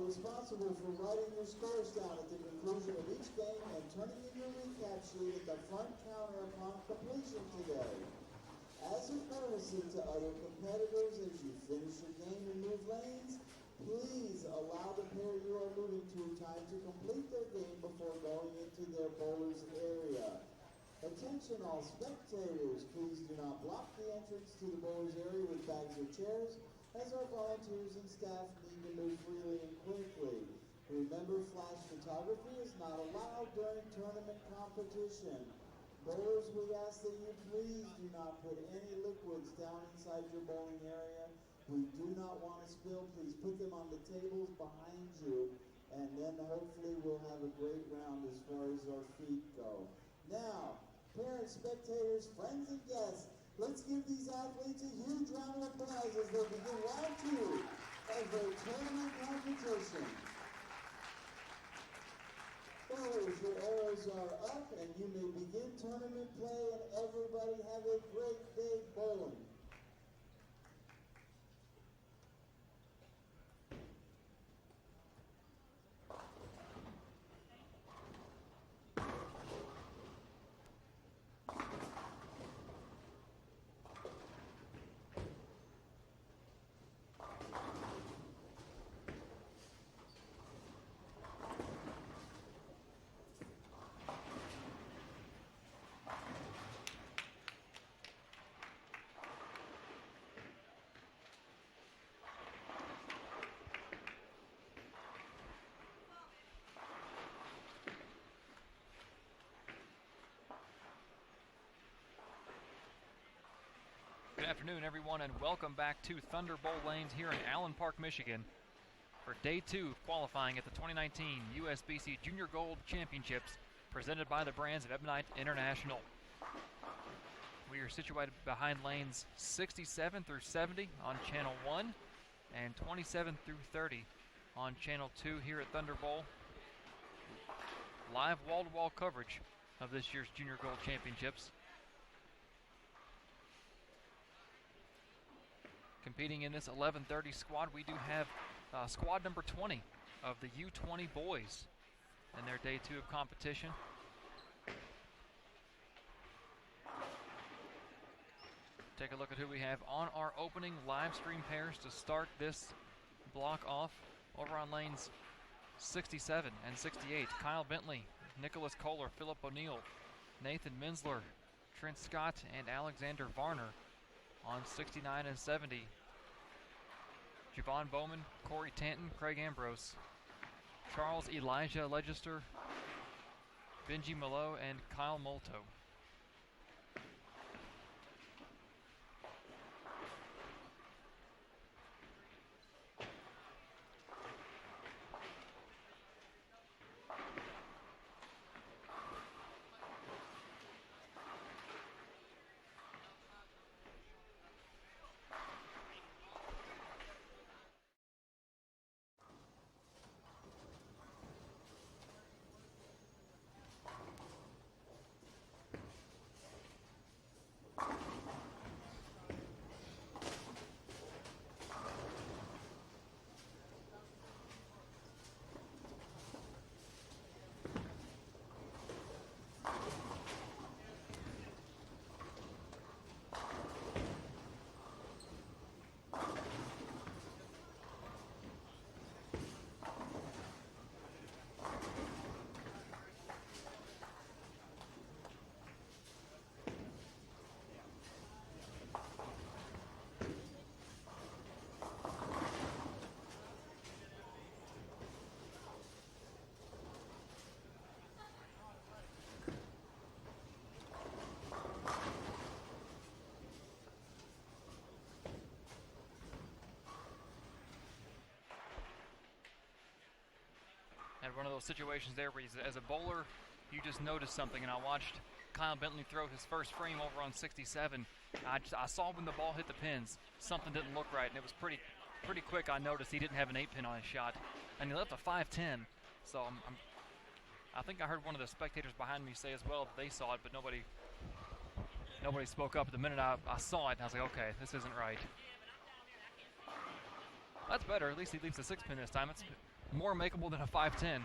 responsible for writing your scores down at the conclusion of each game and turning in your recap sheet at the front counter upon completion today. As a courtesy to other competitors as you finish your game and move lanes, please allow the pair you are moving to time to complete their game before going into their bowler's area. Attention all spectators, please do not block the entrance to the bowler's area with bags or chairs, as our volunteers and staff need to move freely and quickly. Remember, flash photography is not allowed during tournament competition. Bowlers, we ask that you please do not put any liquids down inside your bowling area. We do not want to spill. Please put them on the tables behind you, and then hopefully we'll have a great round as far as our feet go. Now, parents, spectators, friends, and guests, let's give these athletes a huge round of applause as they begin round 2 of their tournament competition. Bowlers, your arrows are up and you may begin tournament play, and everybody have a great day bowling. Good afternoon, everyone, and welcome back to Thunder Bowl Lanes here in Allen Park, Michigan for Day 2 of qualifying at the 2019 USBC Junior Gold Championships presented by the brands of Ebonite International. We are situated behind lanes 67 through 70 on Channel 1 and 27 through 30 on Channel 2 here at Thunder Bowl. Live wall-to-wall coverage of this year's Junior Gold Championships. Competing in this 11:30 squad, we do have squad number 20 of the U20 Boys in their Day 2 of competition. Take a look at who we have on our opening live stream pairs to start this block off. Over on lanes 67 and 68, Kyle Bentley, Nicholas Kohler, Philip O'Neill, Nathan Minsler, Trent Scott, and Alexander Varner. On 69 and 70, Javon Bowman, Corey Tanton, Craig Ambrose, Charles Elijah Legister, Benji Malo, and Kyle Molto. Had one of those situations there where as a bowler, you just noticed something, and I watched Kyle Bentley throw his first frame over on 67. I saw when the ball hit the pins, something didn't look right, and it was pretty quick. I noticed he didn't have an 8-pin on his shot, and he left a 5-10. So I think I heard one of the spectators behind me say as well that they saw it, but nobody spoke up. The minute I saw it, I was like, okay, this isn't right. That's better. At least he leaves the 6-pin this time. more makeable than a 5'10".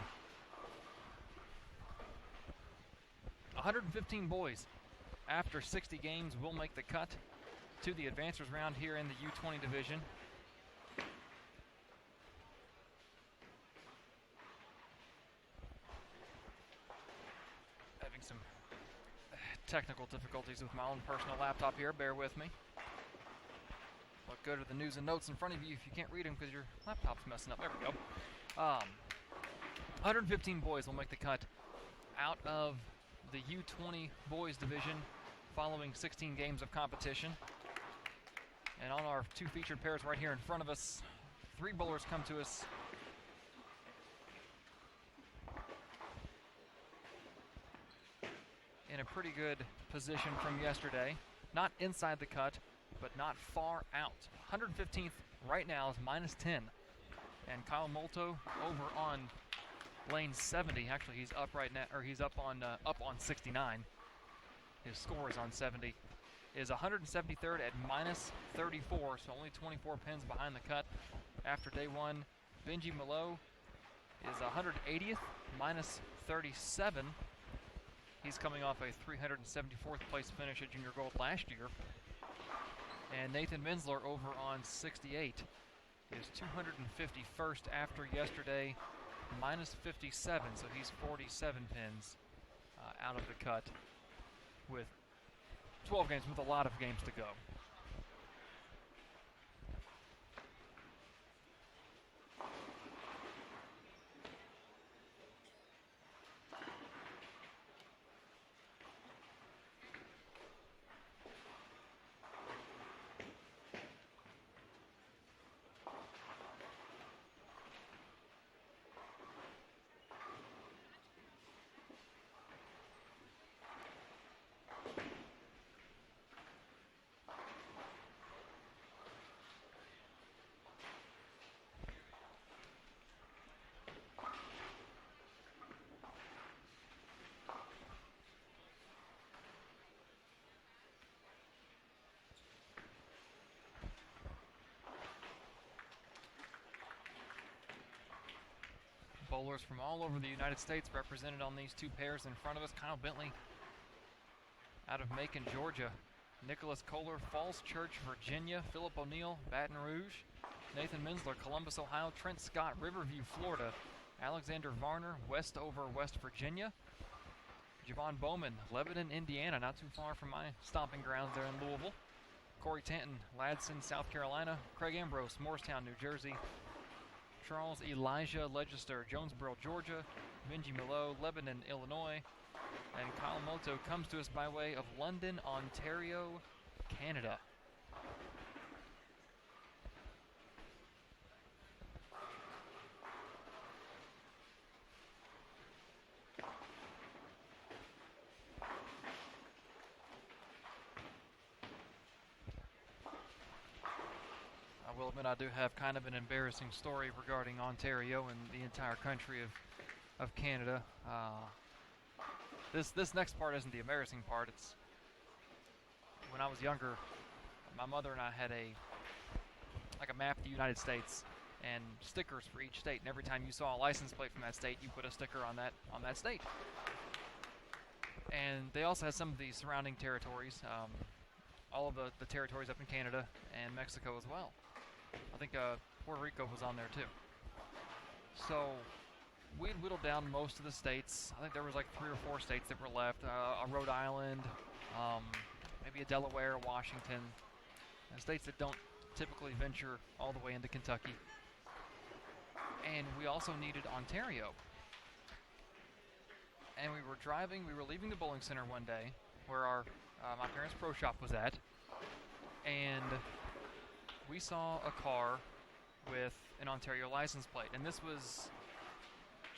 115 boys after 60 games will make the cut to the advancers round here in the U20 division. Having some technical difficulties with my own personal laptop here, bear with me. Look good at the news and notes in front of you if you can't read them because your laptop's messing up. There we go. 115 boys will make the cut out of the U20 Boys division following 16 games of competition. And on our two featured pairs right here in front of us, 3 bowlers come to us. In a pretty good position from yesterday. Not inside the cut, but not far out. 115th right now is -10. And Kyle Molto over on lane 70. Actually, he's up right now, or he's up on 69. His score is on 70. Is 173rd at -34, so only 24 pins behind the cut after day one. Benji Malo is 180th, -37. He's coming off a 374th place finish at Junior Gold last year. And Nathan Mensler over on 68 is 251st after yesterday, -57, so he's 47 pins out of the cut with 12 games, with a lot of games to go. Bowlers from all over the United States represented on these two pairs in front of us. Kyle Bentley out of Macon, Georgia. Nicholas Kohler, Falls Church, Virginia. Philip O'Neill, Baton Rouge. Nathan Mensler, Columbus, Ohio. Trent Scott, Riverview, Florida. Alexander Varner, Westover, West Virginia. Javon Bowman, Lebanon, Indiana, not too far from my stomping grounds there in Louisville. Corey Tanton, Ladson, South Carolina. Craig Ambrose, Morristown, New Jersey. Charles Elijah Legister, Jonesboro, Georgia. Benji Malo, Lebanon, Illinois. And Kyle Moto comes to us by way of London, Ontario, Canada. I will admit I do have kind of an embarrassing story regarding Ontario and the entire country of Canada. This next part isn't the embarrassing part. It's when I was younger, my mother and I had a map of the United States and stickers for each state. And every time you saw a license plate from that state, you put a sticker on that state. And they also had some of the surrounding territories, all of the territories up in Canada and Mexico as well. I think Puerto Rico was on there too. So we'd whittled down most of the states. I think there was like 3 or 4 states that were left. A Rhode Island, maybe a Delaware, Washington, states that don't typically venture all the way into Kentucky. And we also needed Ontario. And we were leaving the bowling center one day where my parents' pro shop was at, and we saw a car with an Ontario license plate. And this was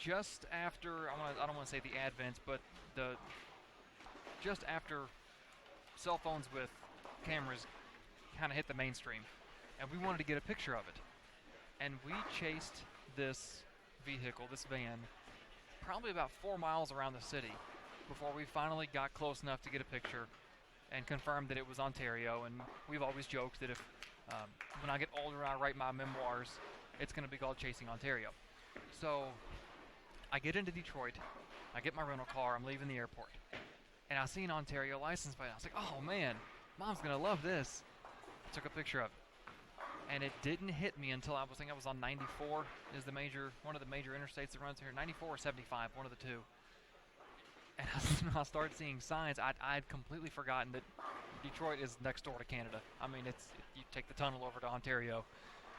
just after, I don't want to say the advent, but just after cell phones with cameras kind of hit the mainstream. And we wanted to get a picture of it. And we chased this vehicle, this van, probably about 4 miles around the city before we finally got close enough to get a picture and confirmed that it was Ontario. And we've always joked that if when I get older and I write my memoirs, it's going to be called Chasing Ontario. So I get into Detroit, I get my rental car, I'm leaving the airport, and I see an Ontario license plate. I was like, oh man, Mom's gonna love this. I took a picture of it, and it didn't hit me until I was on 94 is one of the major interstates that runs here, 94 or 75, one of the two. And I started seeing signs. I'd completely forgotten that Detroit is next door to Canada. I mean, you take the tunnel over to Ontario.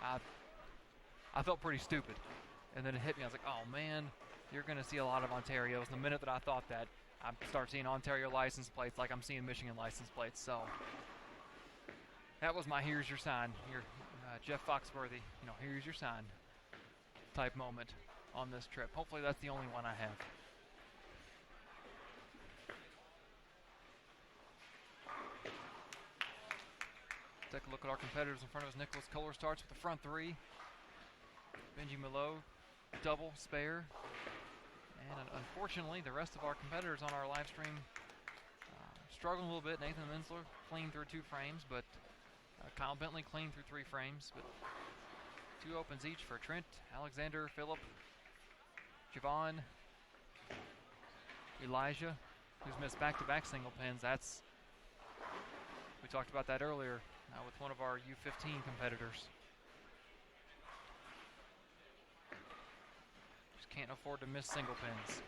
I felt pretty stupid, and then it hit me. I was like, oh man, you're gonna see a lot of Ontarios. And the minute that I thought that, I start seeing Ontario license plates like I'm seeing Michigan license plates. So that was my here's your sign, your Jeff Foxworthy, here's your sign type moment on this trip. Hopefully that's the only one I have. Take a look at our competitors in front of us. Nicholas Kohler starts with the front three. Benji Malot, double, spare. And unfortunately, the rest of our competitors on our live stream struggling a little bit. Nathan Mensler clean through 2 frames, but Kyle Bentley clean through 3 frames. But 2 opens each for Trent, Alexander, Philip, Javon, Elijah, who's missed back-to-back single pins. We talked about that earlier with one of our U15 competitors. Just can't afford to miss single pins.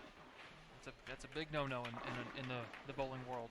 That's a big no-no in the bowling world.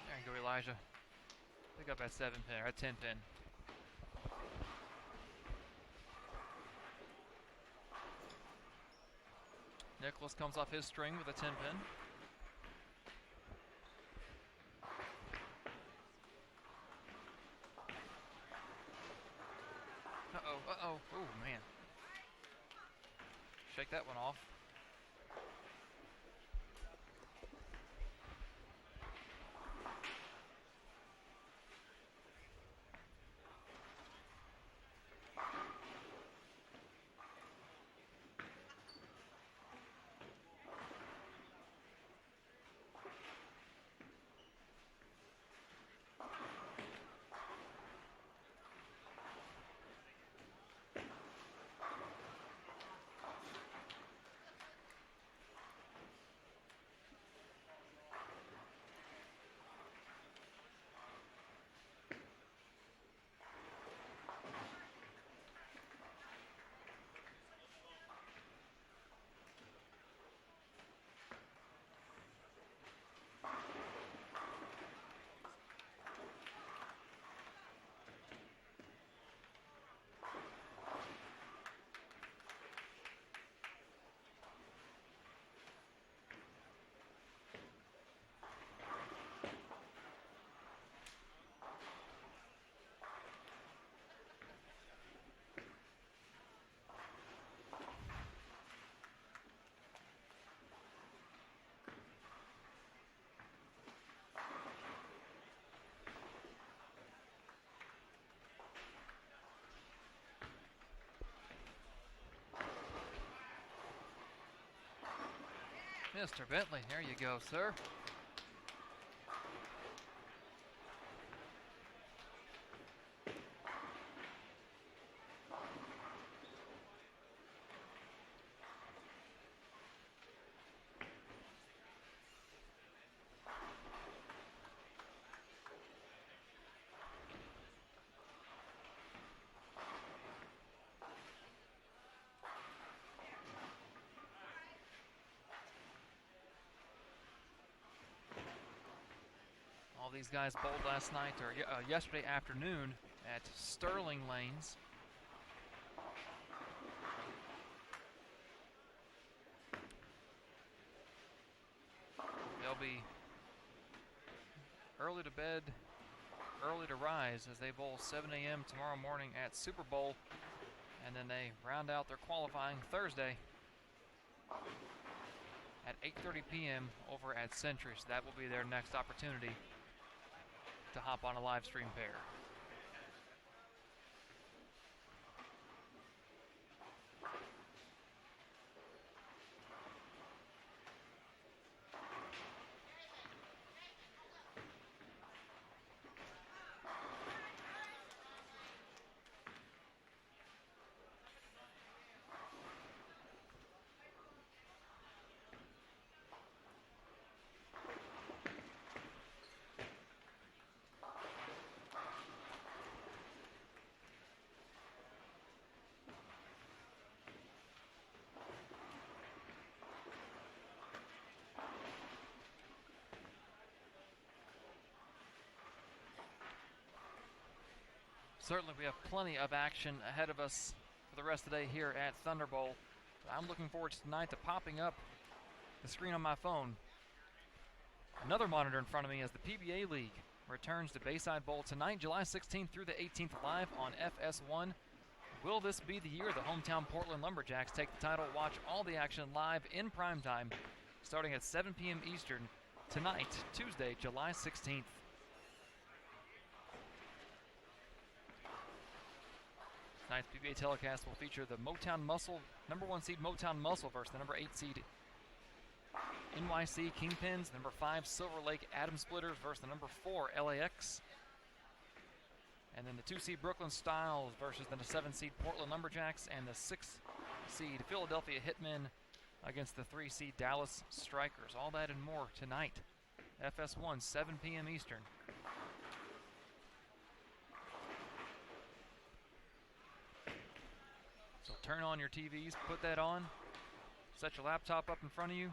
There you go, Elijah. Pick up that 7 pin, or that 10 pin. Nicholas comes off his string with a 10 pin. Uh-oh. Oh, man. Shake that one off. Mr. Bentley, there you go, sir. All these guys bowled last night, or yesterday afternoon, at Sterling Lanes. They'll be early to bed, early to rise as they bowl 7 a.m. tomorrow morning at Super Bowl, and then they round out their qualifying Thursday at 8:30 p.m. over at Century. So that will be their next opportunity to hop on a live stream pair. Certainly we have plenty of action ahead of us for the rest of the day here at Thunder Bowl. I'm looking forward tonight to popping up the screen on my phone. Another monitor in front of me as the PBA League returns to Bayside Bowl tonight, July 16th through the 18th, live on FS1. Will this be the year the hometown Portland Lumberjacks take the title? Watch all the action live in primetime starting at 7 p.m. Eastern tonight, Tuesday, July 16th. Tonight's PBA telecast will feature the Motown Muscle, number 1 seed Motown Muscle versus the number 8 seed NYC Kingpins, number 5 Silver Lake Atom Splitters versus the number 4 LAX. And then the 2 seed Brooklyn Styles versus the 7 seed Portland Lumberjacks, and the 6 seed Philadelphia Hitmen against the 3 seed Dallas Strikers. All that and more tonight. FS1, 7 p.m. Eastern. So turn on your TVs, put that on, set your laptop up in front of you.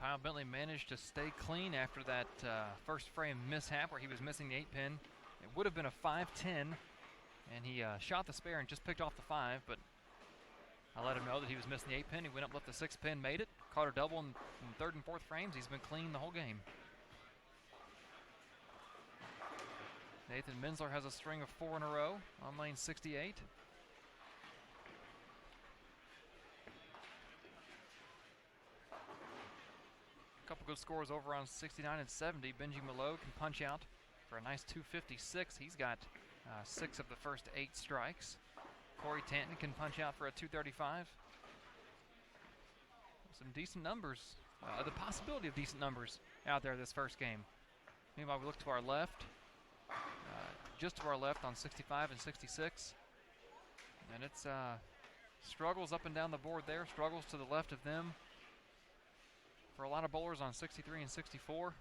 Kyle Bentley managed to stay clean after that first frame mishap where he was missing the 8-pin. It would have been a 5-10, and he shot the spare and just picked off the 5, but I let him know that he was missing the 8-pin. He went up, left the 6-pin, made it, caught a double in third and fourth frames. He's been clean the whole game. Nathan Minsler has a string of 4 in a row on lane 68. A couple good scores over on 69 and 70. Benji Malo can punch out for a nice 256. He's got 6 of the first 8 strikes. Corey Tanton can punch out for a 235. Some decent numbers, the possibility of decent numbers out there this first game. Meanwhile, we look to our left, just to our left on 65 and 66. And it's struggles up and down the board there, struggles to the left of them for a lot of bowlers on 63 and 64.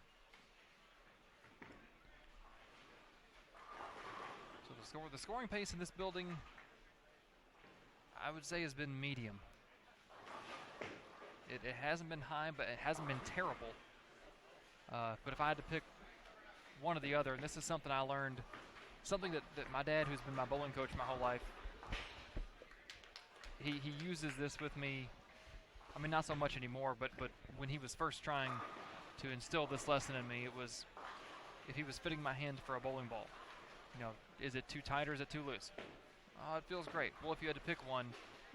So the scoring pace in this building, I would say, has been medium. It hasn't been high, but it hasn't been terrible. But if I had to pick one or the other, and this is something I learned, something that my dad, who's been my bowling coach my whole life, he uses this with me. I mean, not so much anymore, but when he was first trying to instill this lesson in me, it was if he was fitting my hand for a bowling ball. You know, is it too tight or is it too loose? Oh, it feels great. Well, if you had to pick one,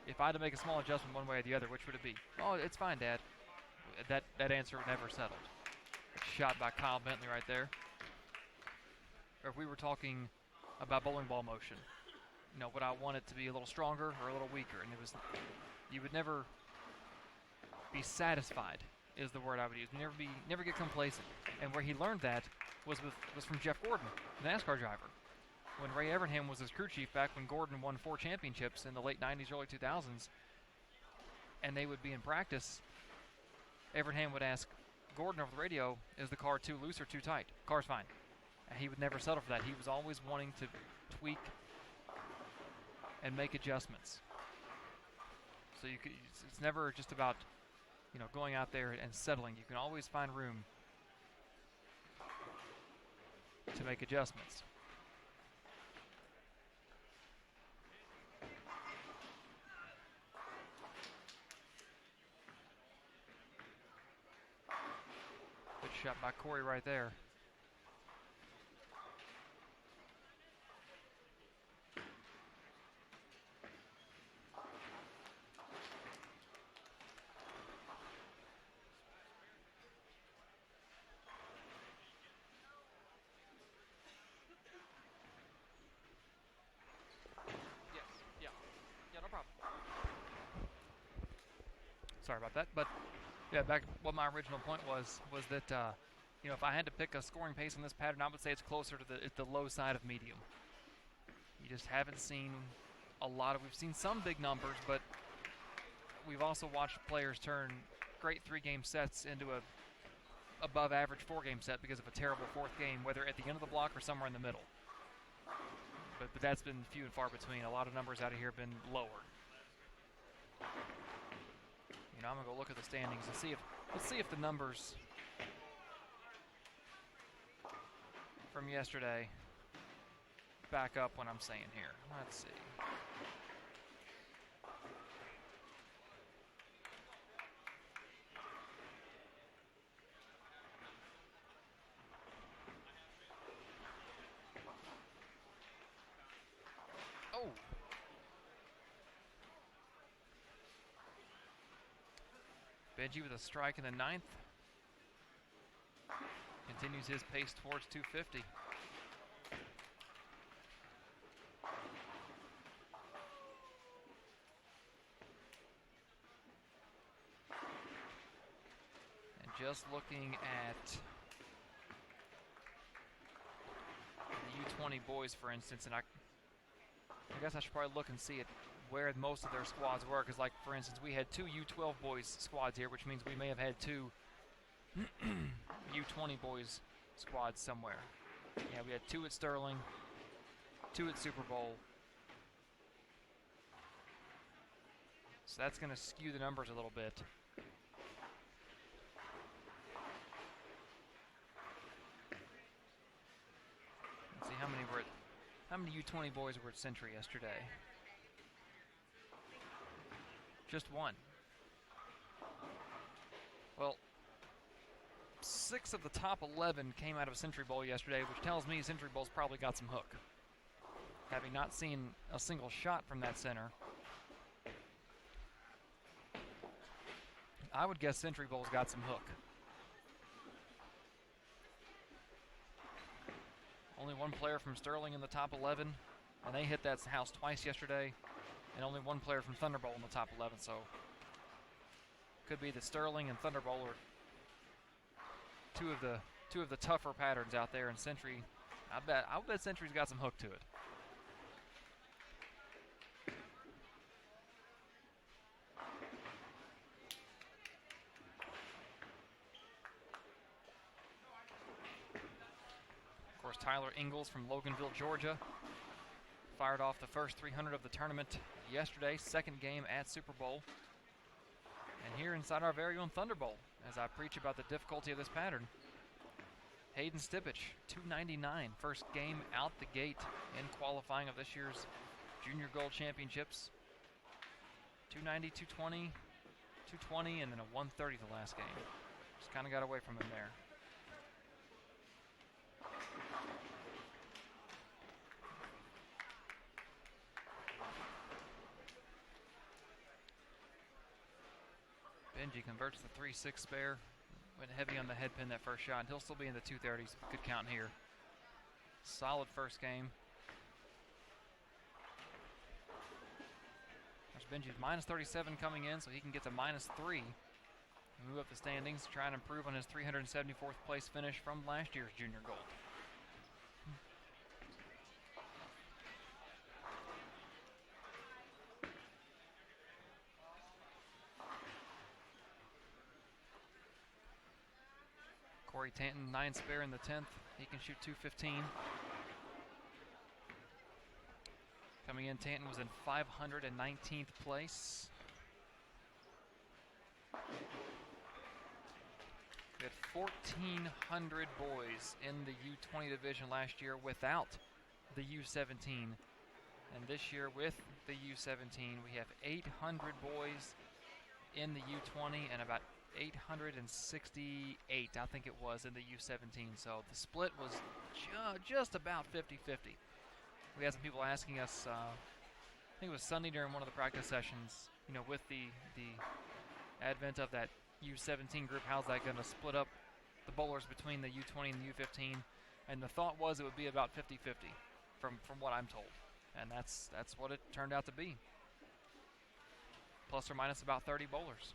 if I had to make a small adjustment one way or the other, which would it be? Oh, it's fine, Dad. That answer never settled. Shot by Kyle Bentley right there. Or if we were talking about bowling ball motion, you know, would I want it to be a little stronger or a little weaker? And it was, you would never be satisfied, is the word I would use. Never get complacent. And where he learned that was from Jeff Gordon, the NASCAR driver. When Ray Evernham was his crew chief back when Gordon won 4 championships in the late 90s, early 2000s, and they would be in practice, Evernham would ask Gordon over the radio, is the car too loose or too tight? Car's fine. And he would never settle for that. He was always wanting to tweak and make adjustments. So it's never just about, you know, going out there and settling. You can always find room to make adjustments. Good shot by Corey right there. Sorry about that, but yeah, back what my original point was that you know, if I had to pick a scoring pace in this pattern, I would say it's closer to the low side of medium. You just haven't seen a lot of. We've seen some big numbers, but we've also watched players turn great 3-game sets into a above average 4-game set because of a terrible 4th game, whether at the end of the block or somewhere in the middle. But that's been few and far between. A lot of numbers out of here have been lower. You know, I'm gonna go look at the standings and let's see if the numbers from yesterday back up what I'm saying here. Let's see. Oh. Benji with a strike in the 9th. Continues his pace towards 250. And just looking at the U20 boys, for instance, and I guess I should probably look and see it where most of their squads were, because, like, for instance, we had 2 U12 boys squads here, which means we may have had 2 U20 boys squads somewhere. Yeah, we had 2 at Sterling, 2 at Super Bowl. So that's going to skew the numbers a little bit. How many U20 boys were at Century yesterday? Just one. Well, 6 of the top 11 came out of Century Bowl yesterday, which tells me Century Bowl's probably got some hook. Having not seen a single shot from that center, I would guess Century Bowl's got some hook. Only one player from Sterling in the top 11, and they hit that house twice yesterday, and only one player from Thunderbolt in the top 11, so could be that Sterling and Thunderbolt are two of the tougher patterns out there, and Century, I'll bet Century's got some hook to it. Of course, Tyler Ingalls from Loganville, Georgia, fired off the first 300 of the tournament yesterday, second game at Super Bowl. And here inside our very own Thunderbolt, as I preach about the difficulty of this pattern, Hayden Stipich, 299, first game out the gate in qualifying of this year's Junior Gold Championships. 290, 220, 220, and then a 130 the last game. Just kind of got away from him there. Benji converts the 3-6 spare. Went heavy on the head pin that first shot. He'll still be in the 230s. Good count here. Solid first game. There's Benji's minus 37 coming in, so he can get to minus 3. Move up the standings, try and improve on his 374th place finish from last year's Junior Gold. Corey Tanton, 9 spare in the 10th. He can shoot 215. Coming in, Tanton was in 519th place. We had 1,400 boys in the U20 division last year without the U17. And this year with the U17, we have 800 boys in the U20 and about 868, I think it was, in the U17. So the split was just about 50-50. We had some people asking us, I think it was Sunday during one of the practice sessions, you know, with the advent of that U17 group, how's that going to split up the bowlers between the U20 and the U15? And the thought was it would be about 50-50 from what I'm told. And that's what it turned out to be. Plus or minus about 30 bowlers.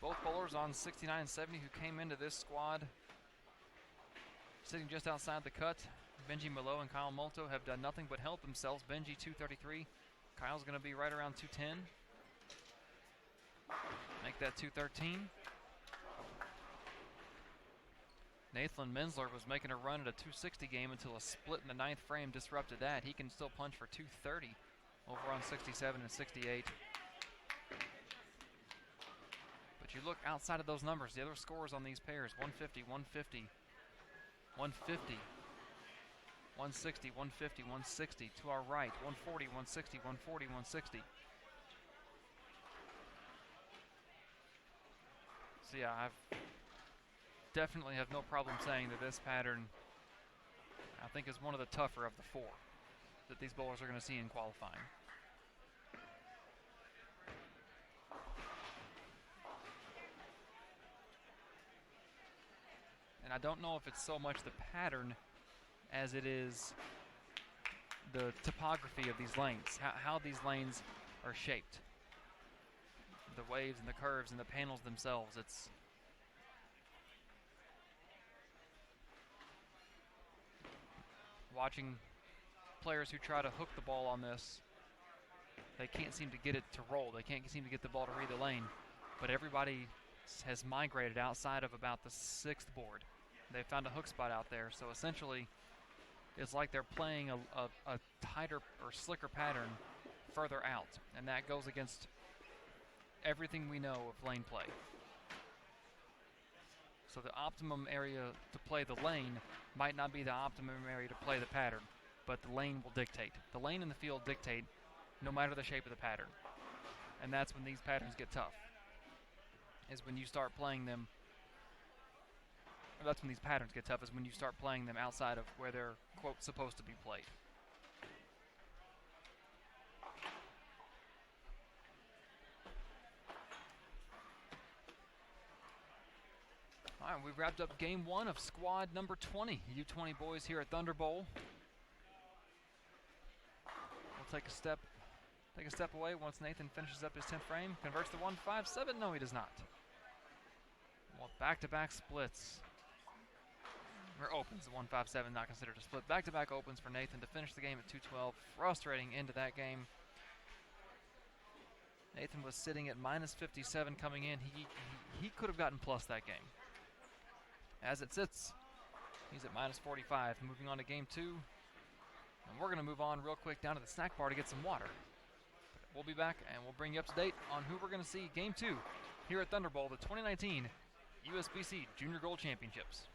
Both bowlers on 69-70 who came into this squad sitting just outside the cut. Benji Malo and Kyle Molto have done nothing but help themselves. Benji 233. Kyle's going to be right around 210. Make that 213. Nathan Mensler was making a run at a 260 game until a split in the 9th frame disrupted that. He can still punch for 230 over on 67 and 68. But you look outside of those numbers, the other scores on these pairs, 150, 150, 150, 160, 150, 160. To our right, 140, 160, 140, 160. So yeah, I definitely have no problem saying that this pattern, I think, is one of the tougher of the 4 that these bowlers are going to see in qualifying. And I don't know if it's so much the pattern as it is the topography of these lanes, how these lanes are shaped. The waves and the curves and the panels themselves, it's watching players who try to hook the ball on this. They can't seem to get it to roll. They can't seem to get the ball to read the lane. But everybody has migrated outside of about the 6th board. They found a hook spot out there. So essentially, it's like they're playing a tighter or slicker pattern further out. And that goes against everything we know of lane play. So the optimum area to play the lane might not be the optimum area to play the pattern, but the lane will dictate. The lane and the field dictate no matter the shape of the pattern. And that's when these patterns get tough, is when you start playing them. Or that's when these patterns get tough, is when you start playing them outside of where they're, quote, supposed to be played. All right, we've wrapped up game 1 of squad number 20, U20 Boys here at Thunder Bowl. We'll take a step away once Nathan finishes up his 10th frame. Converts to 157. No, he does not. Well, back-to-back splits. Or opens. The 157 not considered a split. Back-to-back opens for Nathan to finish the game at 212. Frustrating into that game. Nathan was sitting at minus 57 coming in. He could have gotten plus that game. As it sits, he's at minus 45. Moving on to game 2. And we're going to move on real quick down to the snack bar to get some water. We'll be back and we'll bring you up to date on who we're going to see game 2 here at Thunder Bowl, the 2019 USBC Junior Gold Championships.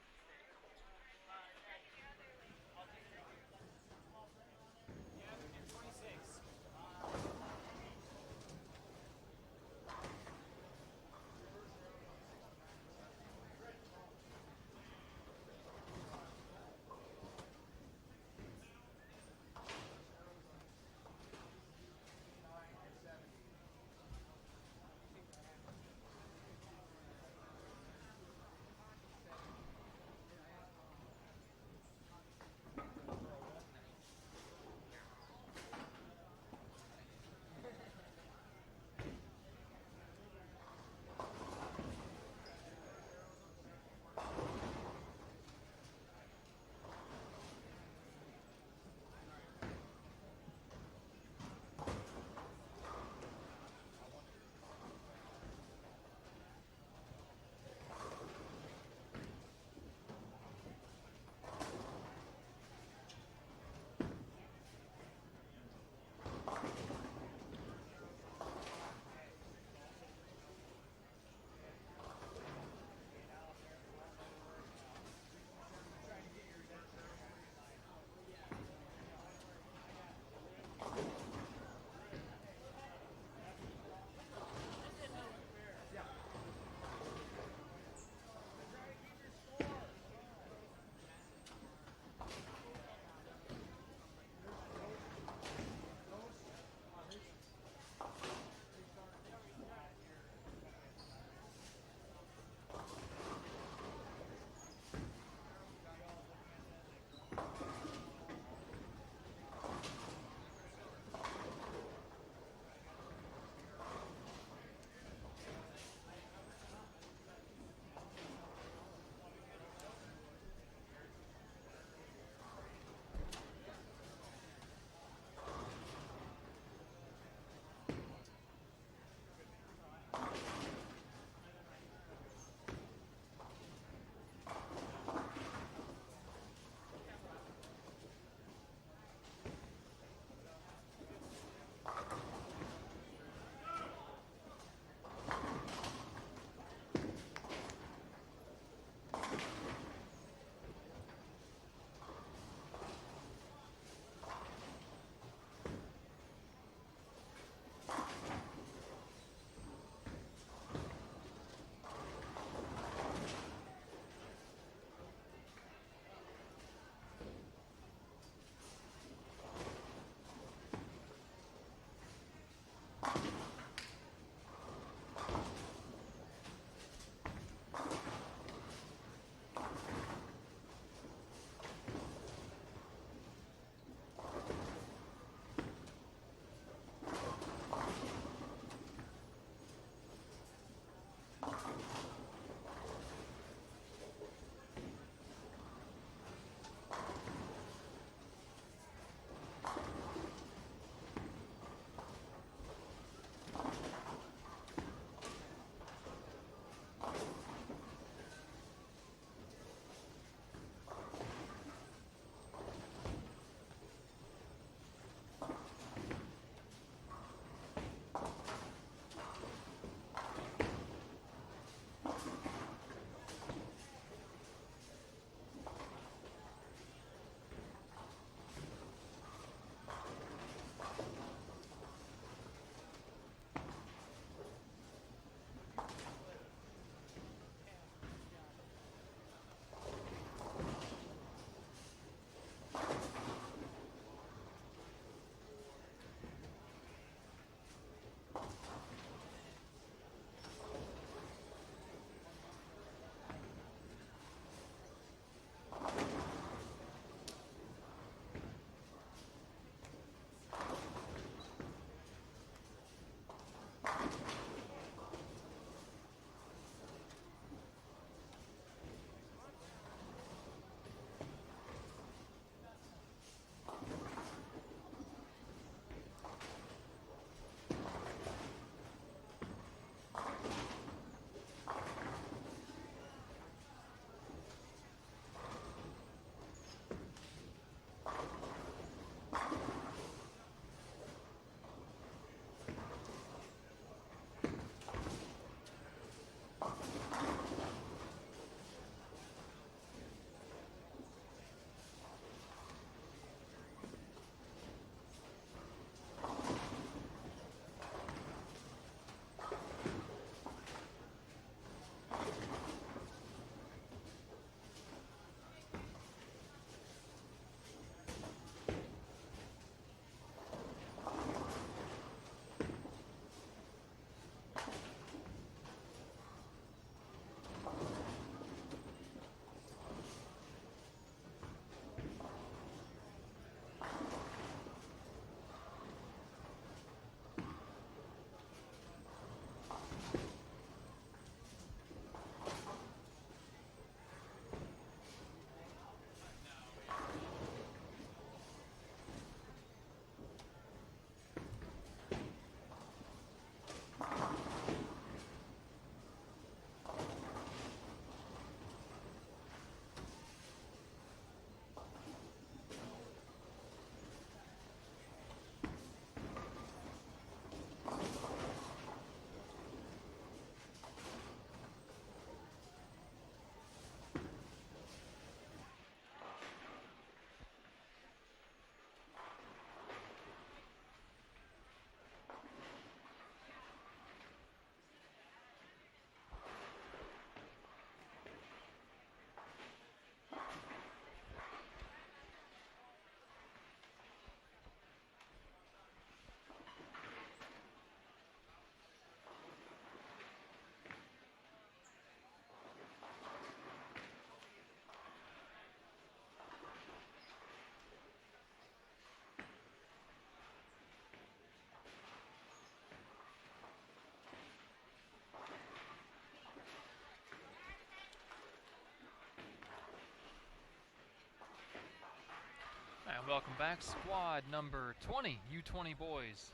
Welcome back, squad number 20, U20 Boys,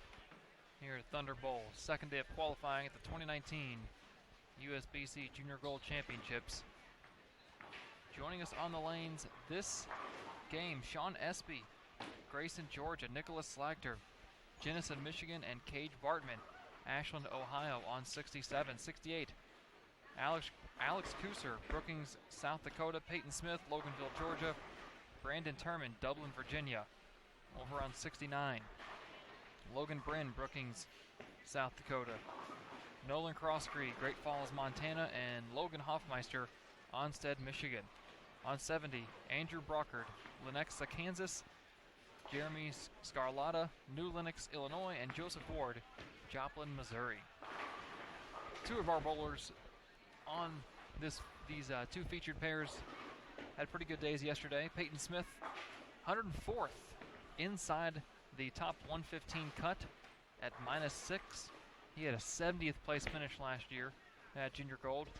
here at Thunder Bowl. Second day of qualifying at the 2019 USBC Junior Gold Championships. Joining us on the lanes this game, Sean Espy, Grayson, Georgia, Nicholas Slagter, Jenison, Michigan, and Cage Bartman, Ashland, Ohio on 67. 68, Alex Kuser, Brookings, South Dakota, Peyton Smith, Loganville, Georgia, Brandon Turman, Dublin, Virginia, over on 69. Logan Bryn, Brookings, South Dakota. Nolan Crossgree, Great Falls, Montana, and Logan Hoffmeister, Onstead, Michigan. On 70, Andrew Brockard, Lenexa, Kansas, Jeremy Scarlata, New Lenox, Illinois, and Joseph Ward, Joplin, Missouri. Two of our bowlers on these two featured pairs had pretty good days yesterday. Peyton Smith, 104th inside the top 115 cut at -6. He had a 70th place finish last year at Junior Gold.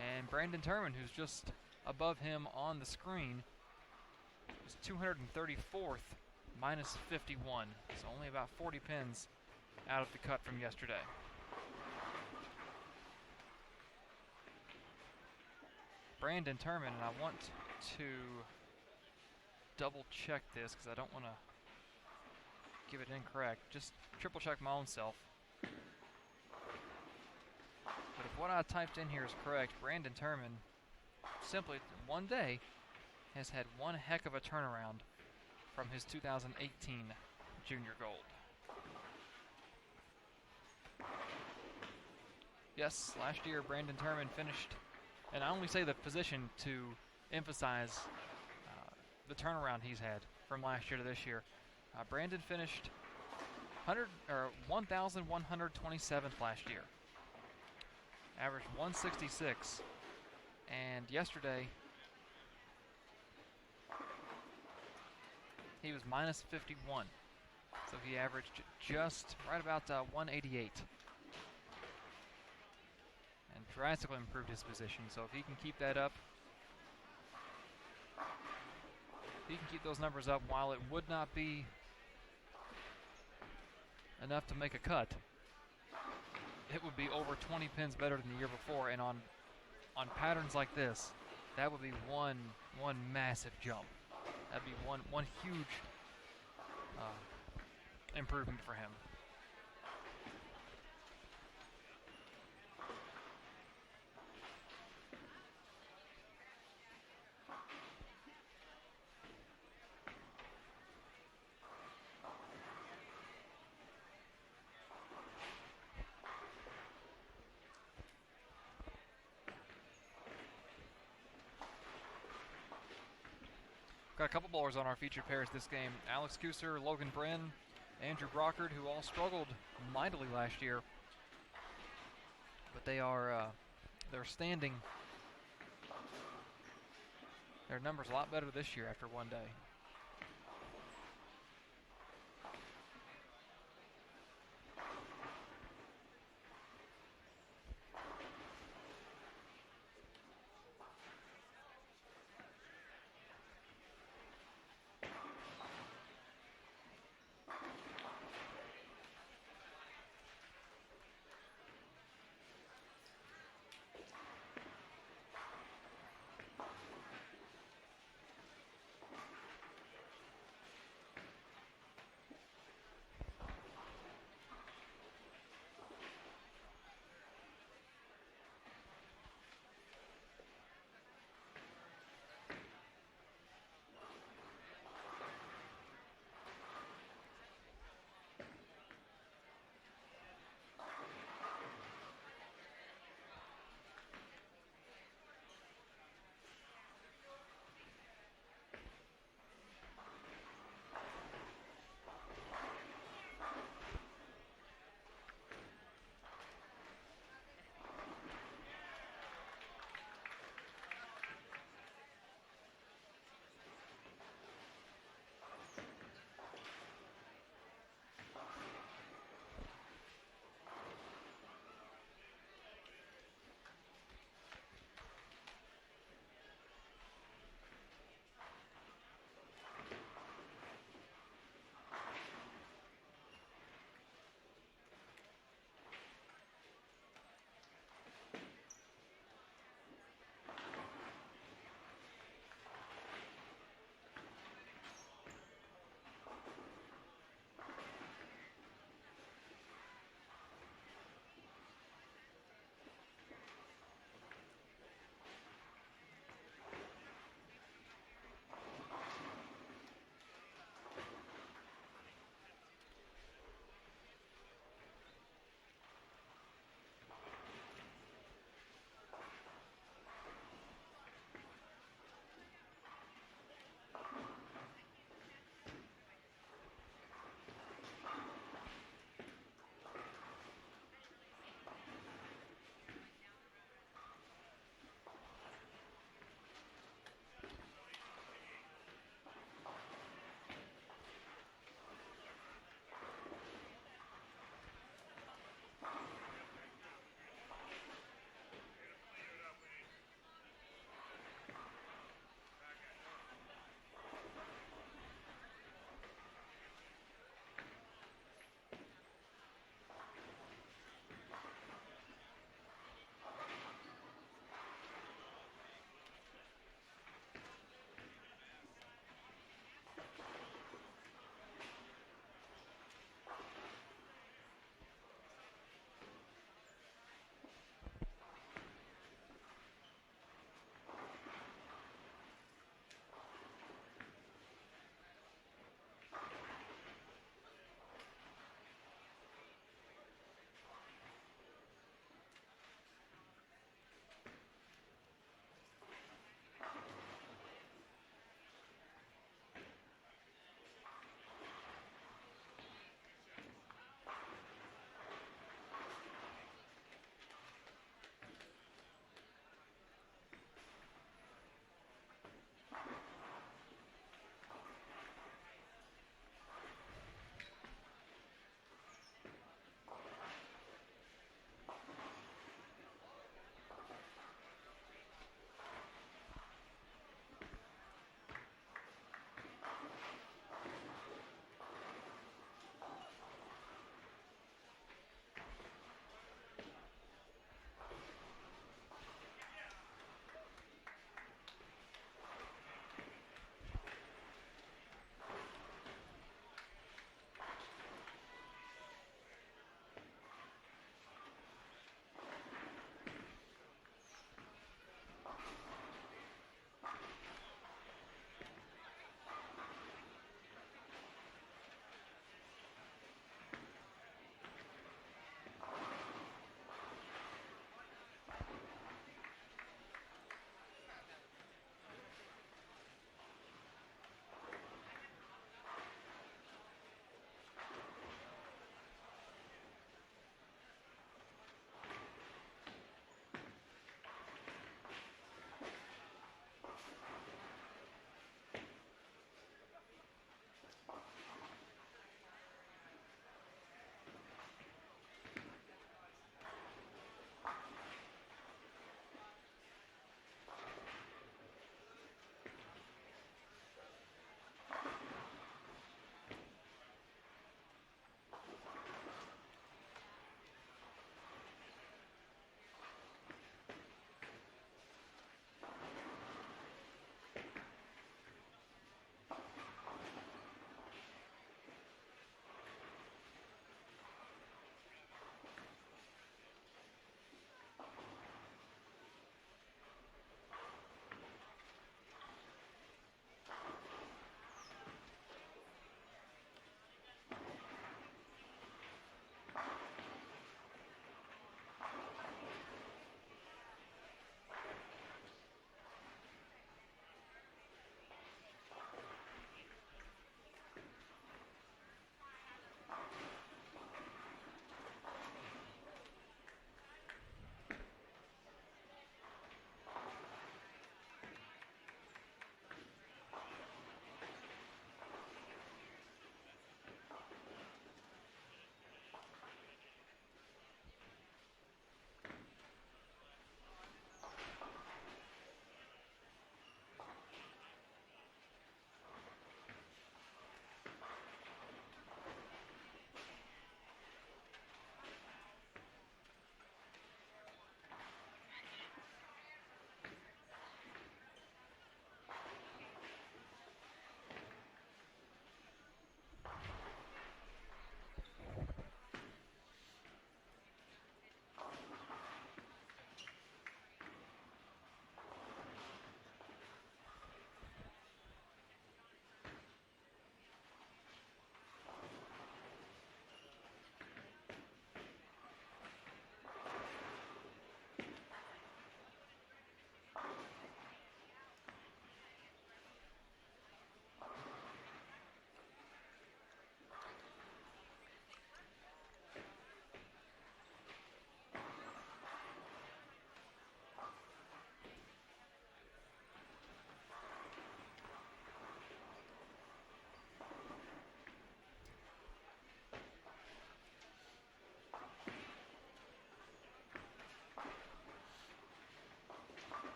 And Brandon Turman, who's just above him on the screen, is 234th, -51. So only about 40 pins out of the cut from yesterday. Brandon Turman, and I want to double check this because I don't want to give it incorrect. Just triple check my own self. But if what I typed in here is correct, Brandon Turman, simply one day, has had one heck of a turnaround from his 2018 Junior Gold. Yes, last year Brandon Turman finished, and I only say the position to emphasize the turnaround he's had from last year to this year. Brandon finished 1,127th last year, averaged 166, and yesterday he was -51, so he averaged just right about 188. And drastically improved his position. So if he can keep that up, if he can keep those numbers up, while it would not be enough to make a cut, it would be over 20 pins better than the year before. And on patterns like this, that would be one massive jump. That'd be one huge improvement for him. Got a couple bowlers on our featured pairs this game. Alex Kuser, Logan Bryn, Andrew Brockard, who all struggled mightily last year. But they're standing their numbers a lot better this year after one day.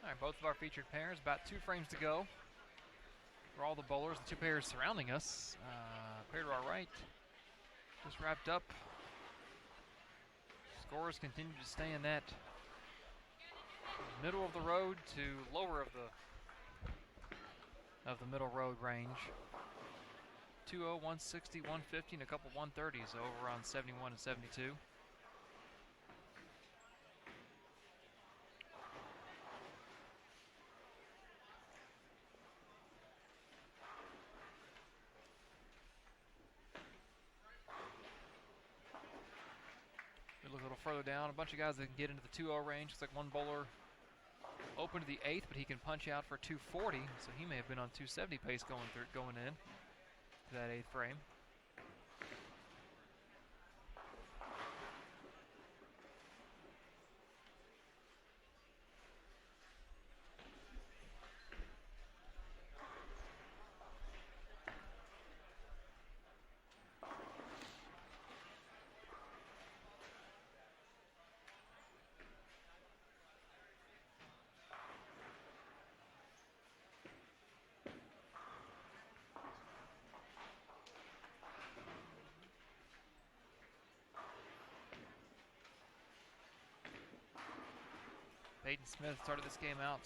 All right, both of our featured pairs, about 2 frames to go for all the bowlers. The 2 pairs surrounding us. Pair to our right just wrapped up. Scores continue to stay in that middle of the road to lower of the middle road range. 2-0, 160, 150, and a couple 130s over on 71 and 72. We look a little further down, a bunch of guys that can get into the 2-0 range. Looks like one bowler open to the 8th, but he can punch out for 240, so he may have been on 270 pace going in to that 8th frame. Peyton Smith started this game out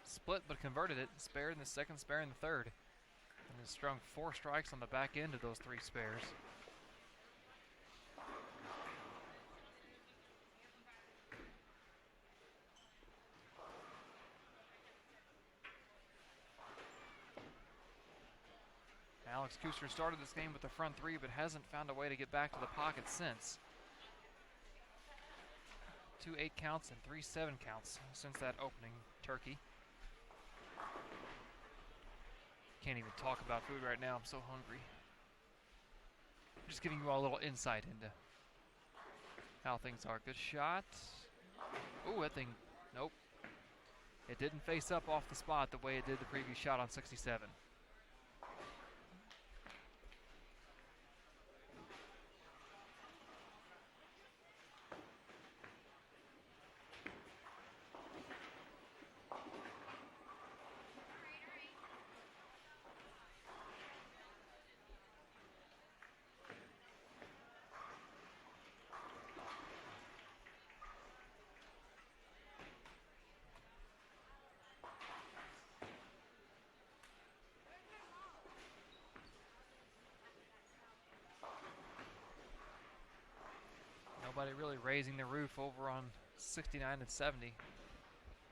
split, but converted it. Spared in the second, spare in the third. And has strung 4 strikes on the back end of those 3 spares. Alex Kuster started this game with the front 3, but hasn't found a way to get back to the pocket since. 2 8 counts and 3 7 counts since that opening turkey. Can't even talk about food right now, I'm so hungry. Just giving you all a little insight into how things are. Good shot. Ooh, that thing, nope. It didn't face up off the spot the way it did the previous shot on 67. Nobody really raising the roof over on 69 and 70.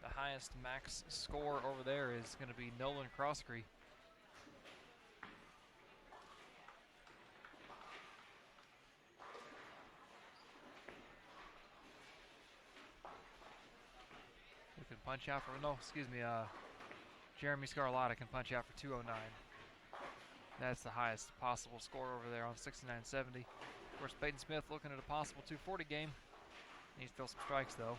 The highest max score over there is going to be Nolan Crosscree. Who can punch out for, no, excuse me, Jeremy Scarlotta can punch out for 209. That's the highest possible score over there on 69-70. Of course, Peyton Smith looking at a possible 240 game. Needs still some strikes, though.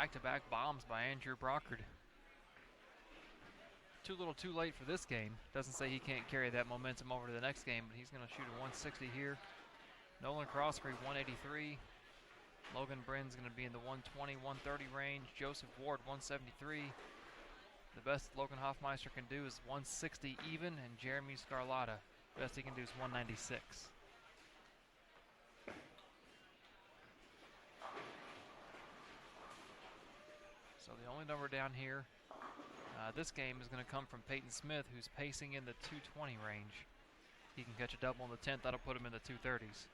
Back-to-back bombs by Andrew Brockard. Too little too late for this game. Doesn't say he can't carry that momentum over to the next game, but he's going to shoot a 160 here. Nolan Crosby, 183. Logan Brynn's going to be in the 120, 130 range. Joseph Ward, 173. The best Logan Hoffmeister can do is 160 even, and Jeremy Scarlatta, best he can do is 196. So the only number down here, this game is going to come from Peyton Smith, who's pacing in the 220 range. He can catch a double in the 10th, that'll put him in the 230s.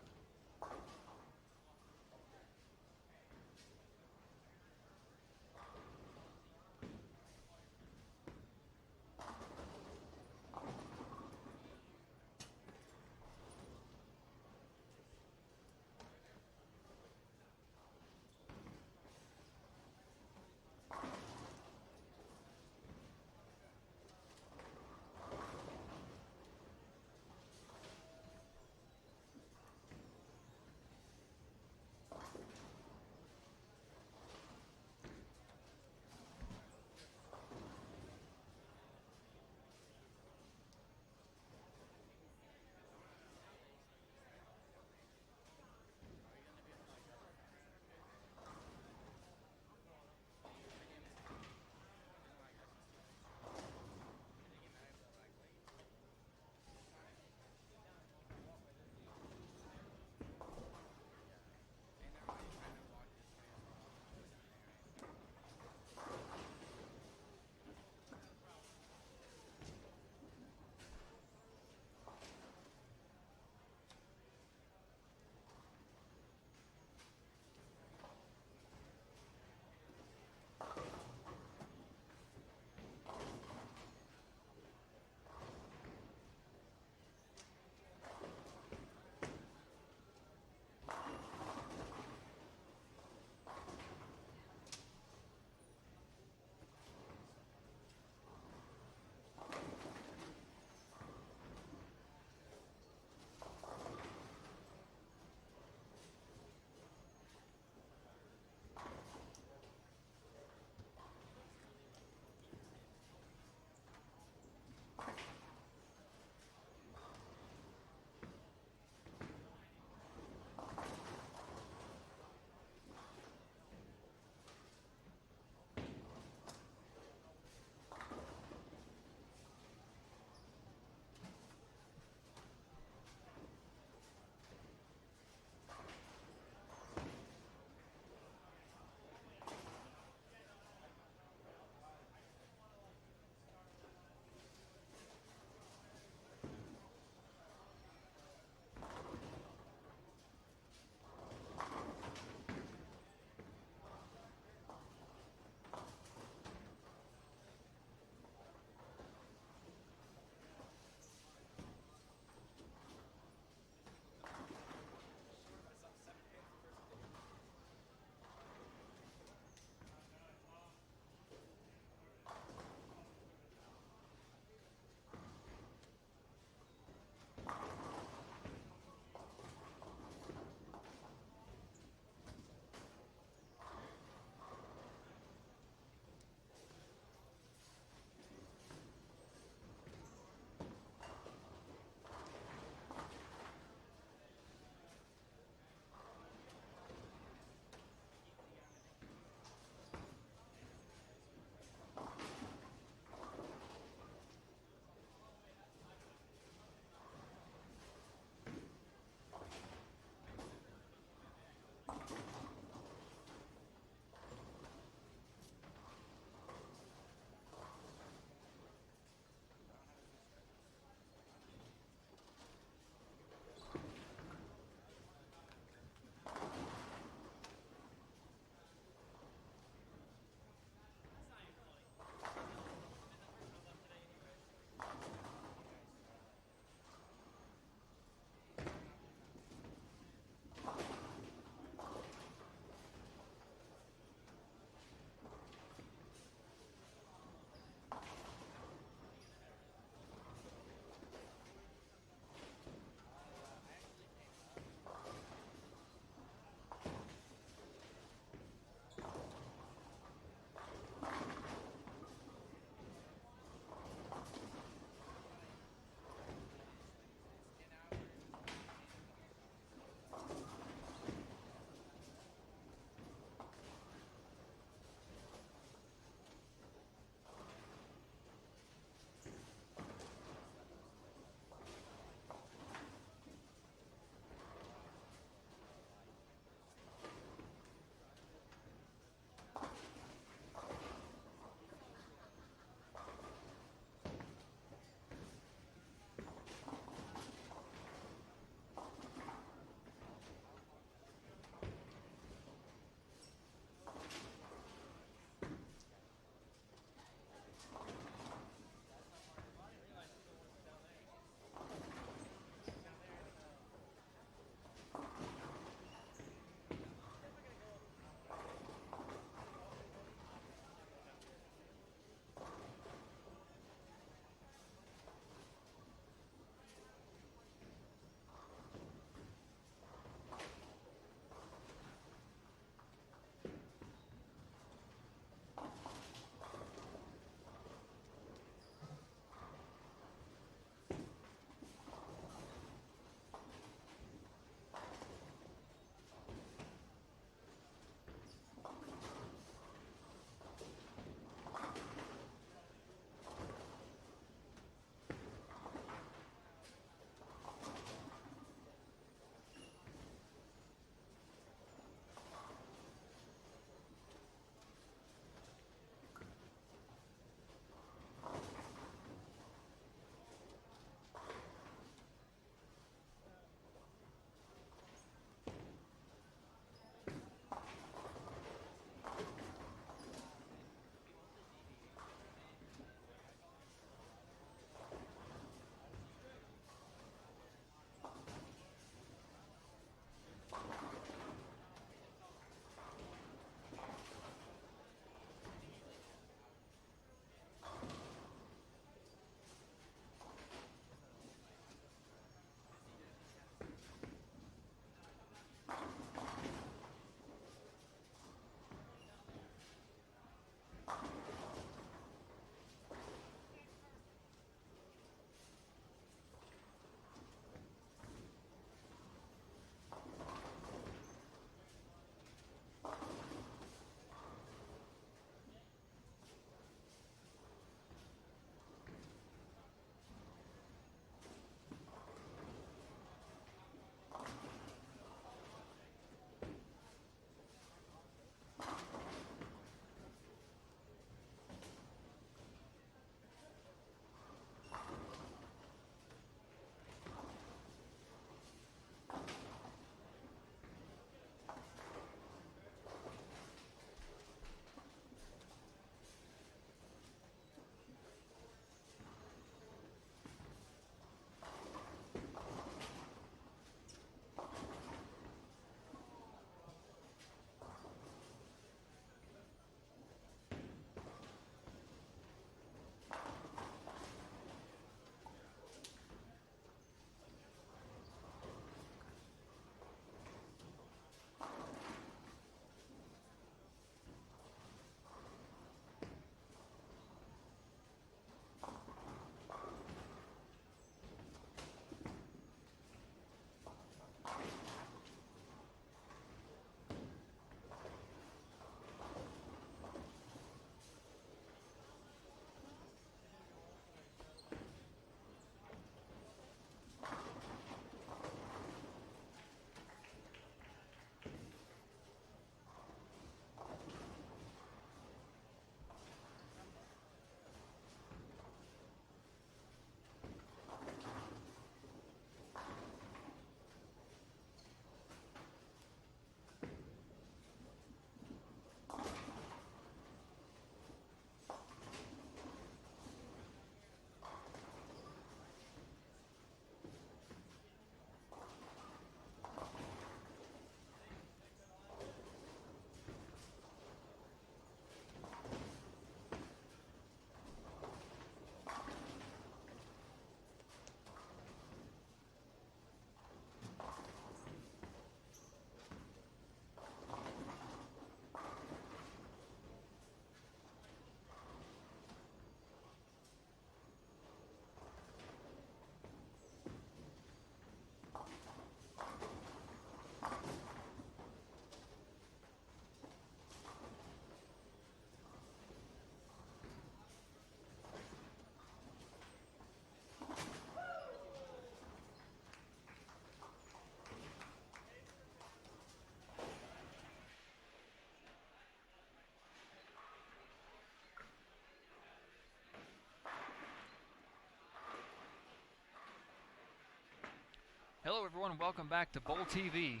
Hello everyone, welcome back to Bowl TV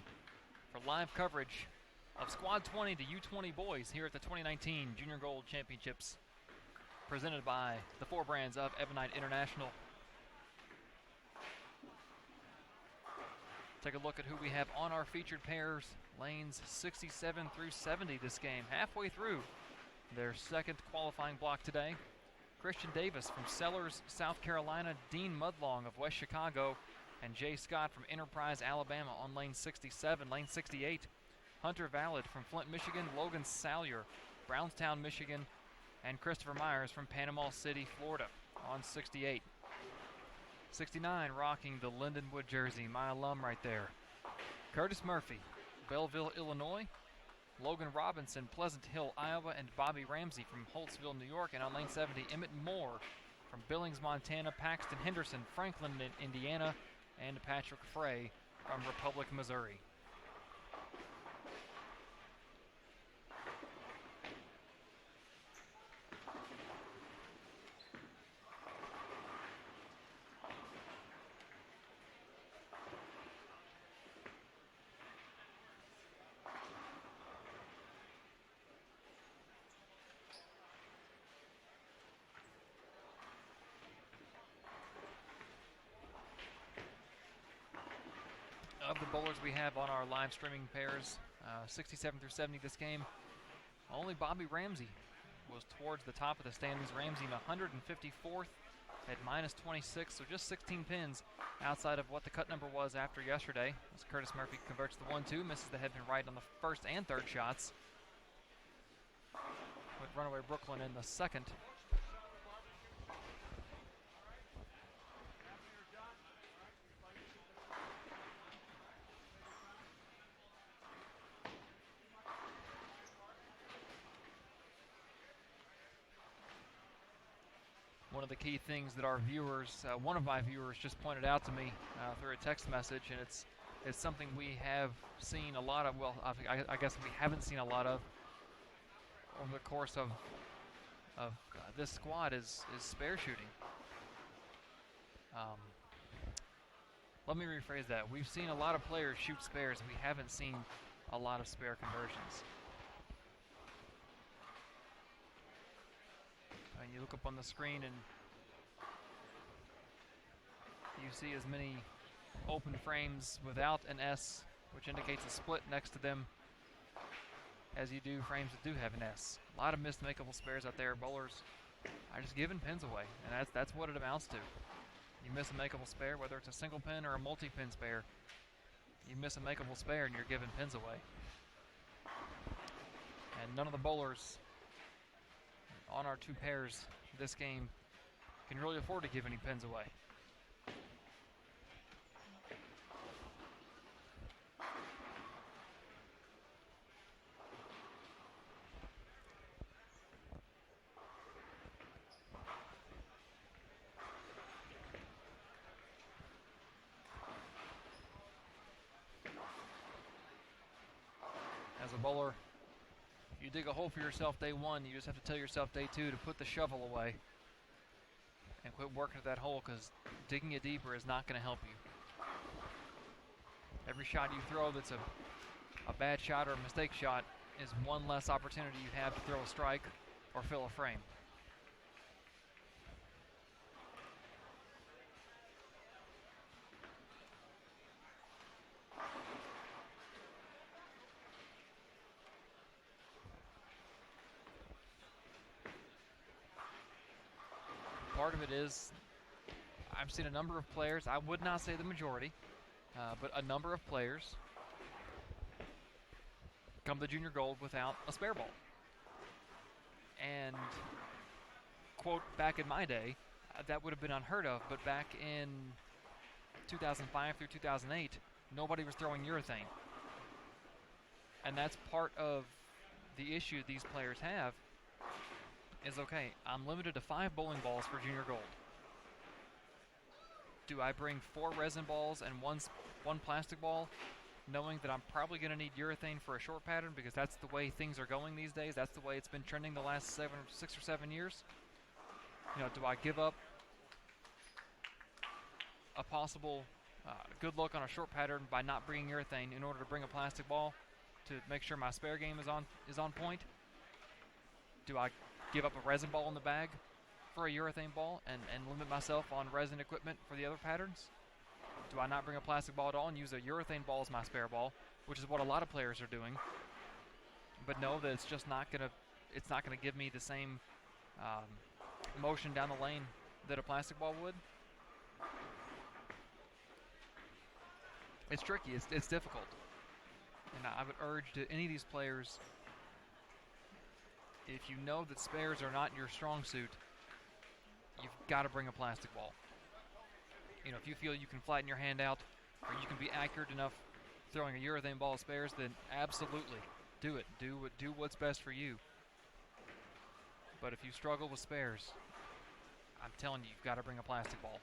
for live coverage of Squad 20 to U20 Boys here at the 2019 Junior Gold Championships, presented by the 4 brands of Ebonite International. Take a look at who we have on our featured pairs, lanes 67 through 70 this game, halfway through their second qualifying block today. Christian Davis from Sellers, South Carolina, Dean Mudlong of West Chicago, and Jay Scott from Enterprise, Alabama on lane 67. Lane 68, Hunter Valid from Flint, Michigan, Logan Salyer, Brownstown, Michigan, and Christopher Myers from Panama City, Florida on 68. 69 rocking the Lindenwood jersey, my alum right there, Curtis Murphy, Belleville, Illinois, Logan Robinson, Pleasant Hill, Iowa, and Bobby Ramsey from Holtzville, New York. And on lane 70, Emmett Moore from Billings, Montana, Paxton Henderson, Franklin, Indiana, and Patrick Frey from Republic, Missouri. Of the bowlers we have on our live streaming pairs, 67 through 70 this game, only Bobby Ramsey was towards the top of the standings. Ramsey 154th at minus 26, so just 16 pins outside of what the cut number was after yesterday. As Curtis Murphy converts the 1-2, misses the head pin right on the first and third shots. With Runaway Brooklyn in the second. One of the key things that our viewers, one of my viewers just pointed out to me through a text message, and it's something we have seen a lot of, well, I guess we haven't seen a lot of over the course of this squad is spare shooting. Let me rephrase that. We've seen a lot of players shoot spares, and we haven't seen a lot of spare conversions. And you look up on the screen and you see as many open frames without an S, which indicates a split next to them, as you do frames that do have an S. A lot of missed makeable spares out there. Bowlers are just giving pins away, and that's what it amounts to. You miss a makeable spare, whether it's a single pin or a multi-pin spare, you miss a makeable spare and you're giving pins away. And none of the bowlers on our two pairs this game can really afford to give any pins away. As a bowler, you dig a hole for yourself day one, you just have to tell yourself day two to put the shovel away and quit working at that hole, because digging it deeper is not going to help you. Every shot you throw that's a bad shot or a mistake shot is one less opportunity you have to throw a strike or fill a frame. Part of it is I've seen a number of players, I would not say the majority, but a number of players come to Junior Gold without a spare ball. And, quote, back in my day, that would have been unheard of, but back in 2005 through 2008, nobody was throwing urethane. And that's part of the issue these players have. Is okay, I'm limited to 5 bowling balls for Junior Gold. Do I bring 4 resin balls and one plastic ball, knowing that I'm probably going to need urethane for a short pattern because that's the way things are going these days? That's the way it's been trending the last 6 or 7 years. You know, do I give up a possible good look on a short pattern by not bringing urethane in order to bring a plastic ball to make sure my spare game is on point? Do I give up a resin ball in the bag for a urethane ball and limit myself on resin equipment for the other patterns? Do I not bring a plastic ball at all and use a urethane ball as my spare ball, which is what a lot of players are doing, but know that it's just not gonna give me the same motion down the lane that a plastic ball would? It's tricky. It's difficult, and I would urge to any of these players, if you know that spares are not your strong suit, you've got to bring a plastic ball. You know, if you feel you can flatten your hand out or you can be accurate enough throwing a urethane ball of spares, then absolutely do it. Do what's best for you. But if you struggle with spares, I'm telling you, you've got to bring a plastic ball.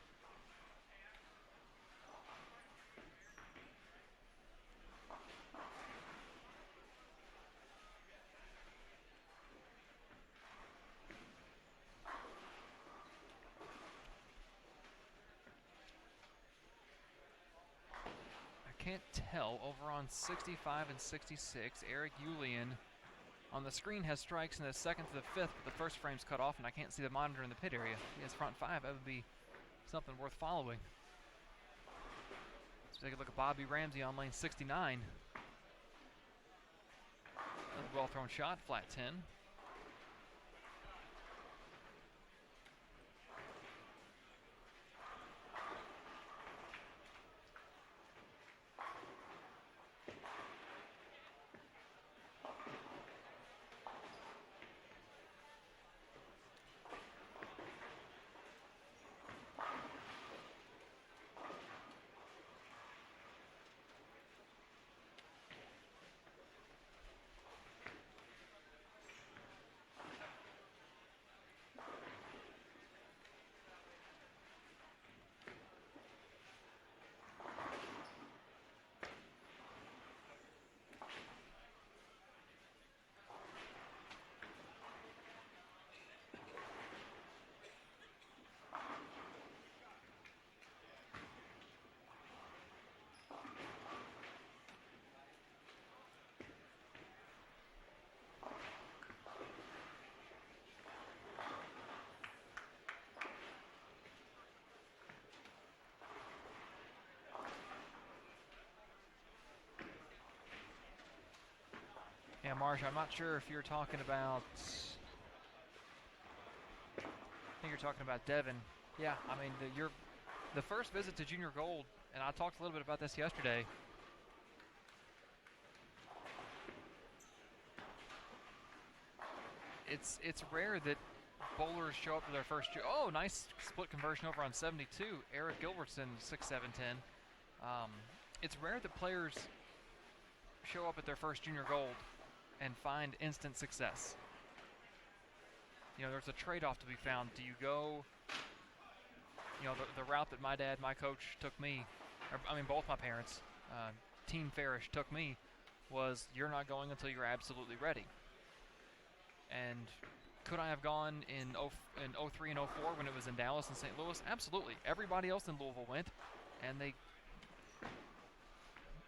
Can't tell. Over on 65 and 66, Eric Julian on the screen has strikes in the second to the fifth, but the first frame's cut off, and I can't see the monitor in the pit area. He has front five. That would be something worth following. Let's take a look at Bobby Ramsey on lane 69. Another well thrown shot, flat 10. Yeah, Marsh, I'm not sure if you're talking about... I think you're talking about Devin. Yeah, I mean, the first visit to Junior Gold, and I talked a little bit about this yesterday. It's rare that bowlers show up to their first... Oh, nice split conversion over on 72. Eric Gilbertson, 6'7", 10. It's rare that players show up at their first Junior Gold and find instant success. You know, there's a trade-off to be found. Do you go, you know, the route that my dad, my coach, took me, or, I mean, both my parents, Team Farish took me, was you're not going until you're absolutely ready. And could I have gone in 03 and 04 when it was in Dallas and St. Louis? Absolutely. Everybody else in Louisville went, and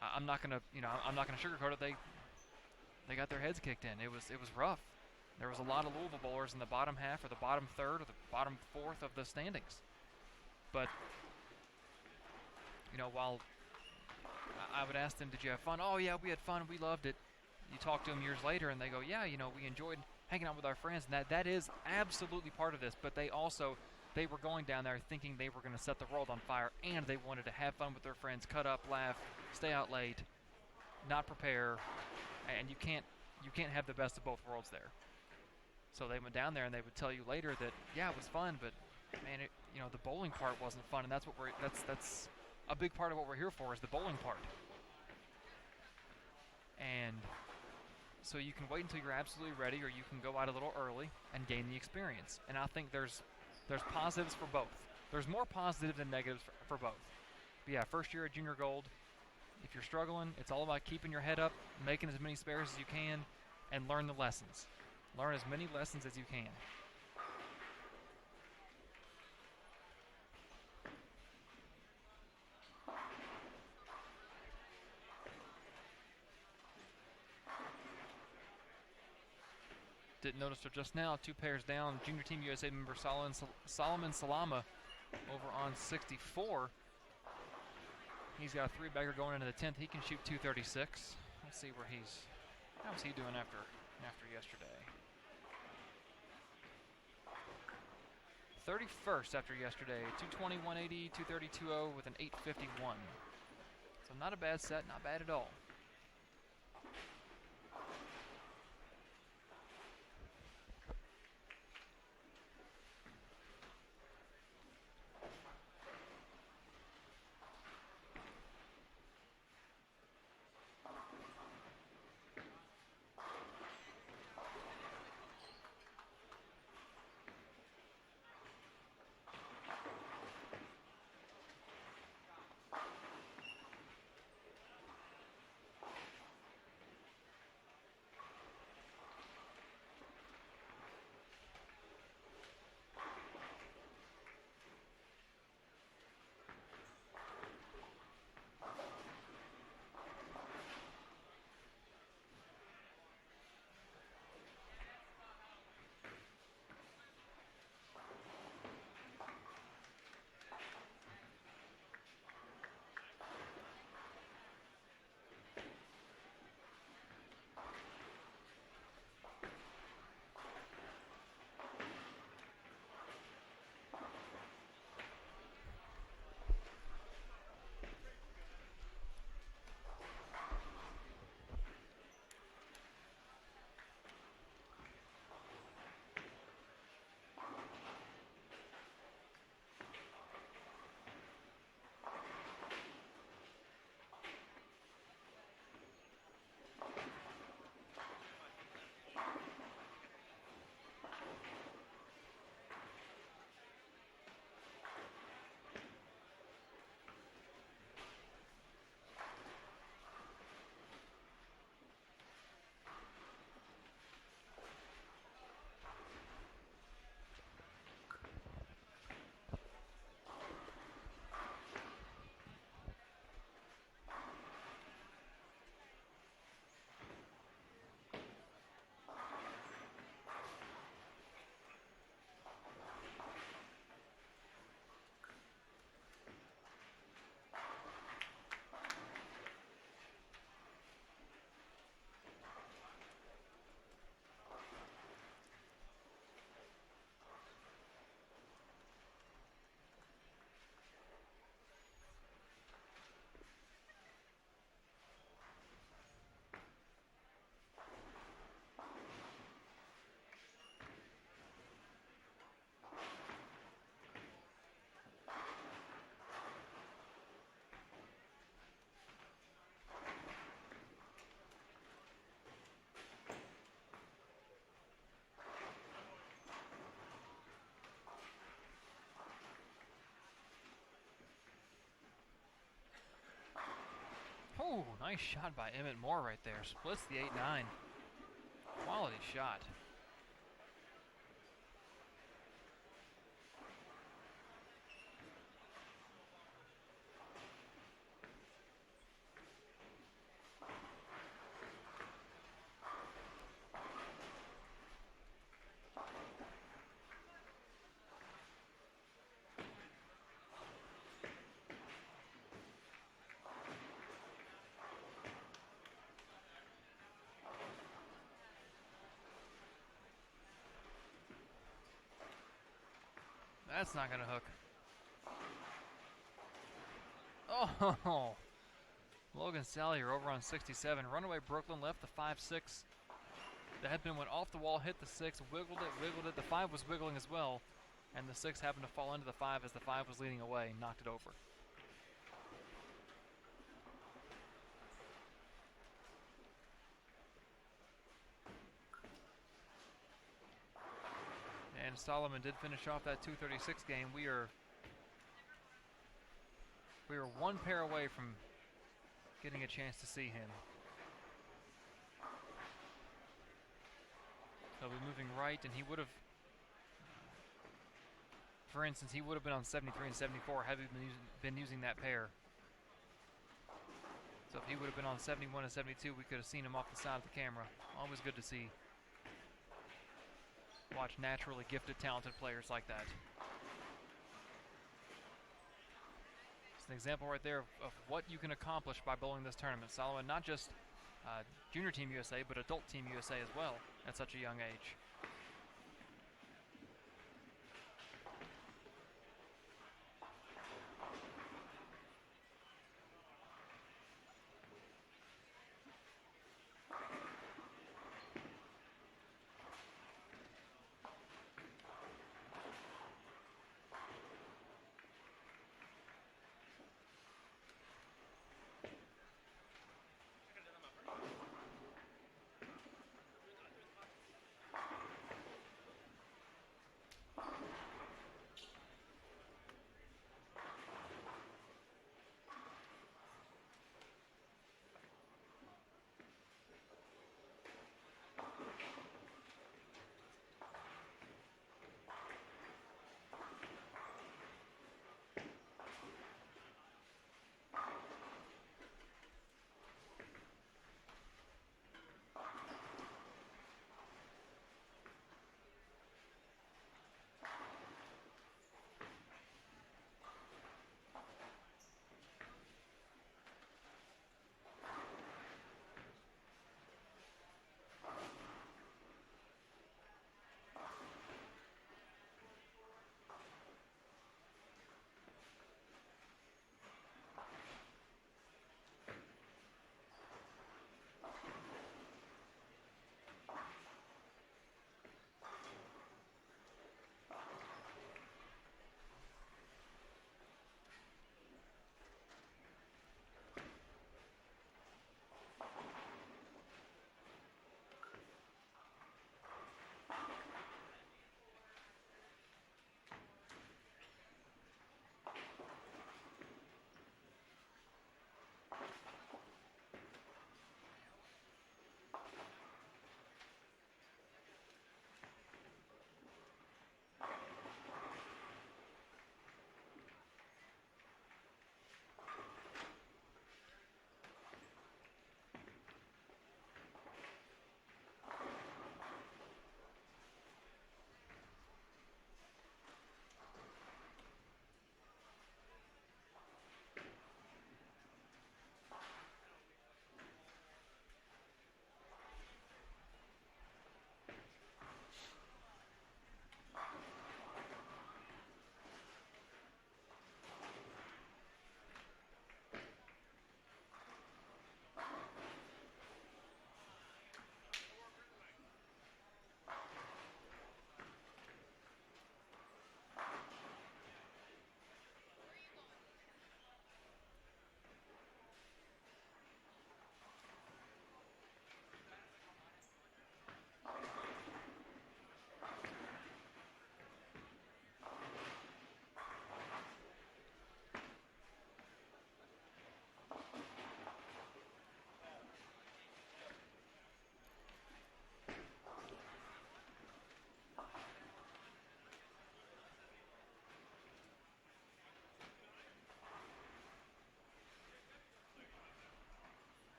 I'm not gonna sugarcoat it. They got their heads kicked in. It was rough. There was a lot of Louisville bowlers in the bottom half or the bottom third or the bottom fourth of the standings. But, you know, while I would ask them, did you have fun? Oh, yeah, we had fun. We loved it. You talk to them years later and they go, yeah, you know, we enjoyed hanging out with our friends. And that is absolutely part of this. But they were going down there thinking they were going to set the world on fire, and they wanted to have fun with their friends, cut up, laugh, stay out late, not prepare. And you can't have the best of both worlds there. So they went down there and they would tell you later that, yeah, it was fun, but man, the bowling part wasn't fun, and that's a big part of what we're here for, is the bowling part. And so you can wait until you're absolutely ready, or you can go out a little early and gain the experience. And I think there's positives for both. There's more positives than negatives for both. But yeah, first year at Junior Gold, if you're struggling, it's all about keeping your head up, making as many spares as you can, and learn the lessons. Learn as many lessons as you can. Didn't notice her just now. 2 pairs down. Junior Team USA member Solomon Salama over on 64. He's got a 3-bagger going into the 10th. He can shoot 236. Let's see where how's he doing after yesterday. 31st after yesterday. 220, 180, 230, 2-0 with an 851. So not a bad set, not bad at all. Oh, nice shot by Emmett Moore right there. Splits the 8-9. Quality shot. That's not going to hook. Oh, Logan Salyer over on 67. Runaway Brooklyn left the 5-6. The headpin went off the wall, hit the 6, wiggled it. The 5 was wiggling as well. And the 6 happened to fall into the 5 as the 5 was leading away, knocked it over. And Solomon did finish off that 236 game. We are one pair away from getting a chance to see him. He'll be moving right, and he would have, for instance, he would have been on 73 and 74 had he been using that pair. So if he would have been on 71 and 72, we could have seen him off the side of the camera. Always good to see. watch naturally gifted, talented players like that. It's an example right there of what you can accomplish by bowling this tournament, Solomon. Not just Junior Team USA, but Adult Team USA as well at such a young age.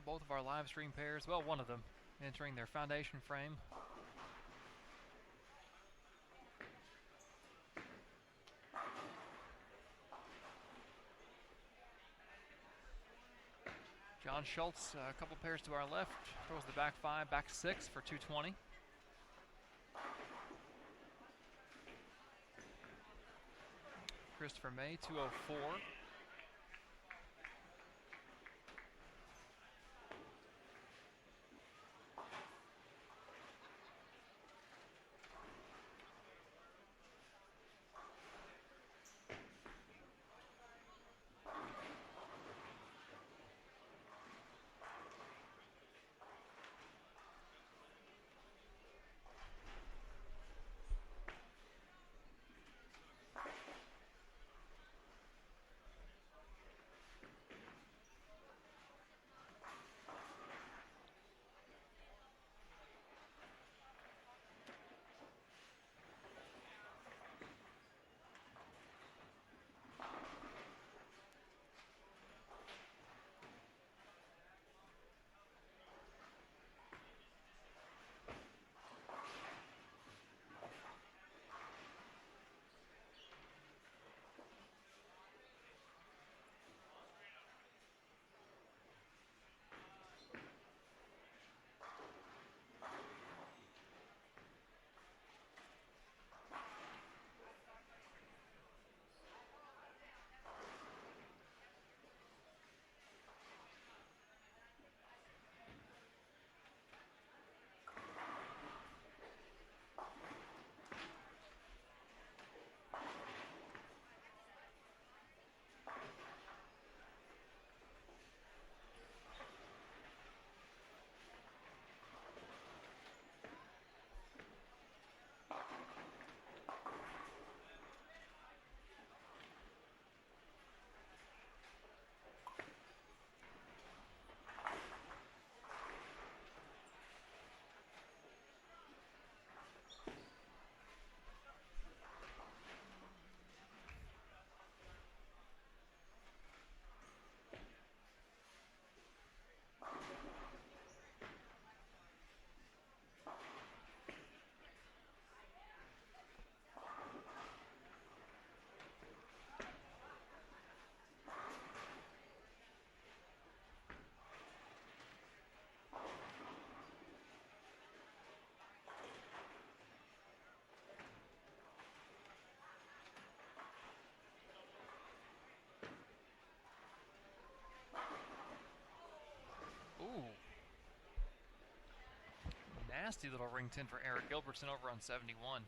both of our live stream pairs, well, one of them, entering their foundation frame. John Schultz, a couple pairs to our left, throws the back 5, back 6 for 220. Christopher May, 204. Ooh. Nasty little ring 10 for Eric Gilbertson over on 71.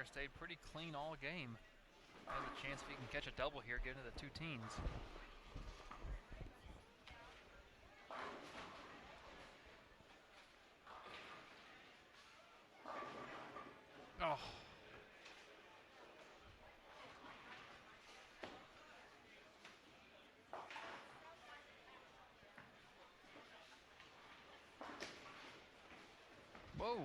pair stayed pretty clean all game. Has a chance if he can catch a double here, getting to the two teens. Oh. Whoa.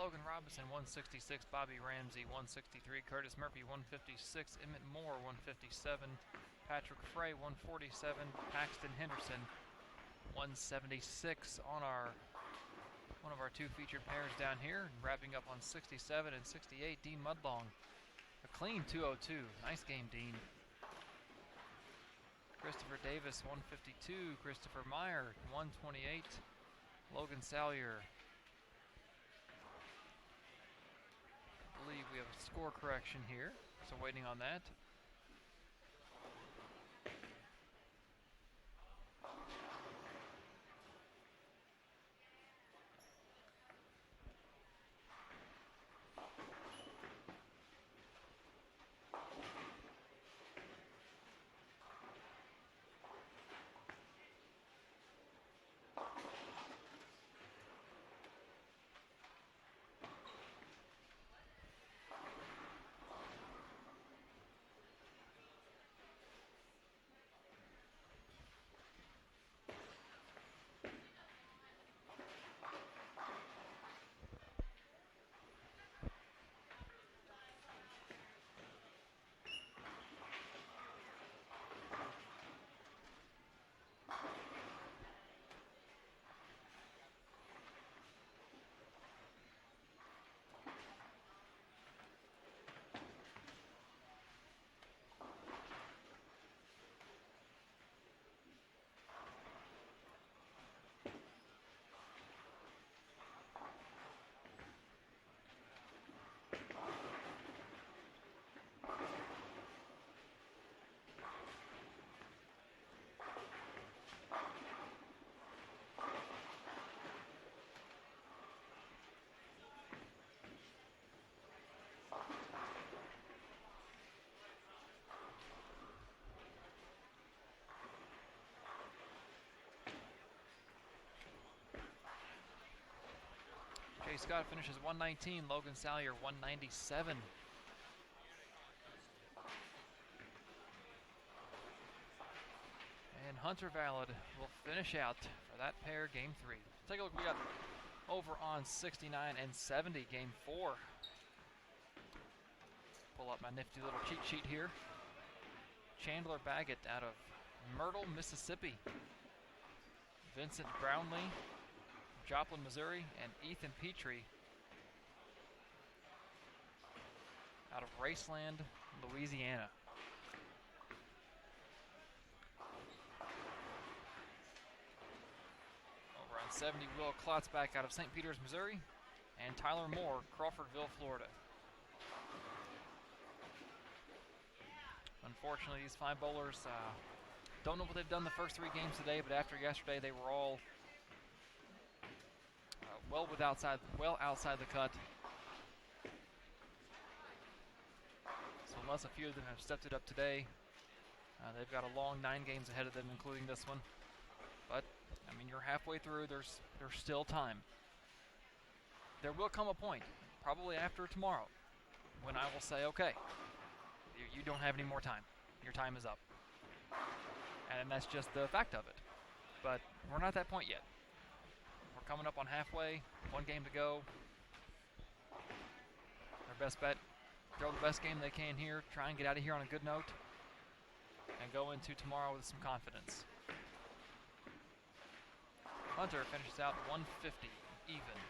Logan Robinson, 166. Bobby Ramsey, 163. Curtis Murphy, 156. Emmett Moore, 157. Patrick Frey, 147. Paxton Henderson, 176 on one of our two featured pairs down here. Wrapping up on 67 and 68, Dean Mudlong. A clean 202. Nice game, Dean. Christopher Davis, 152. Christopher Meyer, 128. Logan Salyer. I believe we have a score correction here, so waiting on that. Scott finishes 119. Logan Salyer 197. And Hunter Valid will finish out for that pair game 3. Take a look. We got over on 69 and 70 game 4. Pull up my nifty little cheat sheet here. Chandler Baggett out of Myrtle, Mississippi. Vincent Brownlee, Joplin, Missouri, and Ethan Petrie out of Raceland, Louisiana. Over on 70, Will Klotzbach out of St. Peters, Missouri, and Tyler Moore, Crawfordville, Florida. Unfortunately, these 5 bowlers don't know what they've done the first 3 games today, but after yesterday, they were all well outside the cut. So unless a few of them have stepped it up today, they've got a long 9 games ahead of them, including this one. But I mean, you're halfway through. There's still time. There will come a point, probably after tomorrow, when I will say, okay, you don't have any more time. Your time is up. And that's just the fact of it. But we're not at that point yet. We're coming up on halfway, 1 game to go. Their best bet, throw the best game they can here, try and get out of here on a good note, and go into tomorrow with some confidence. Hunter finishes out 150 even.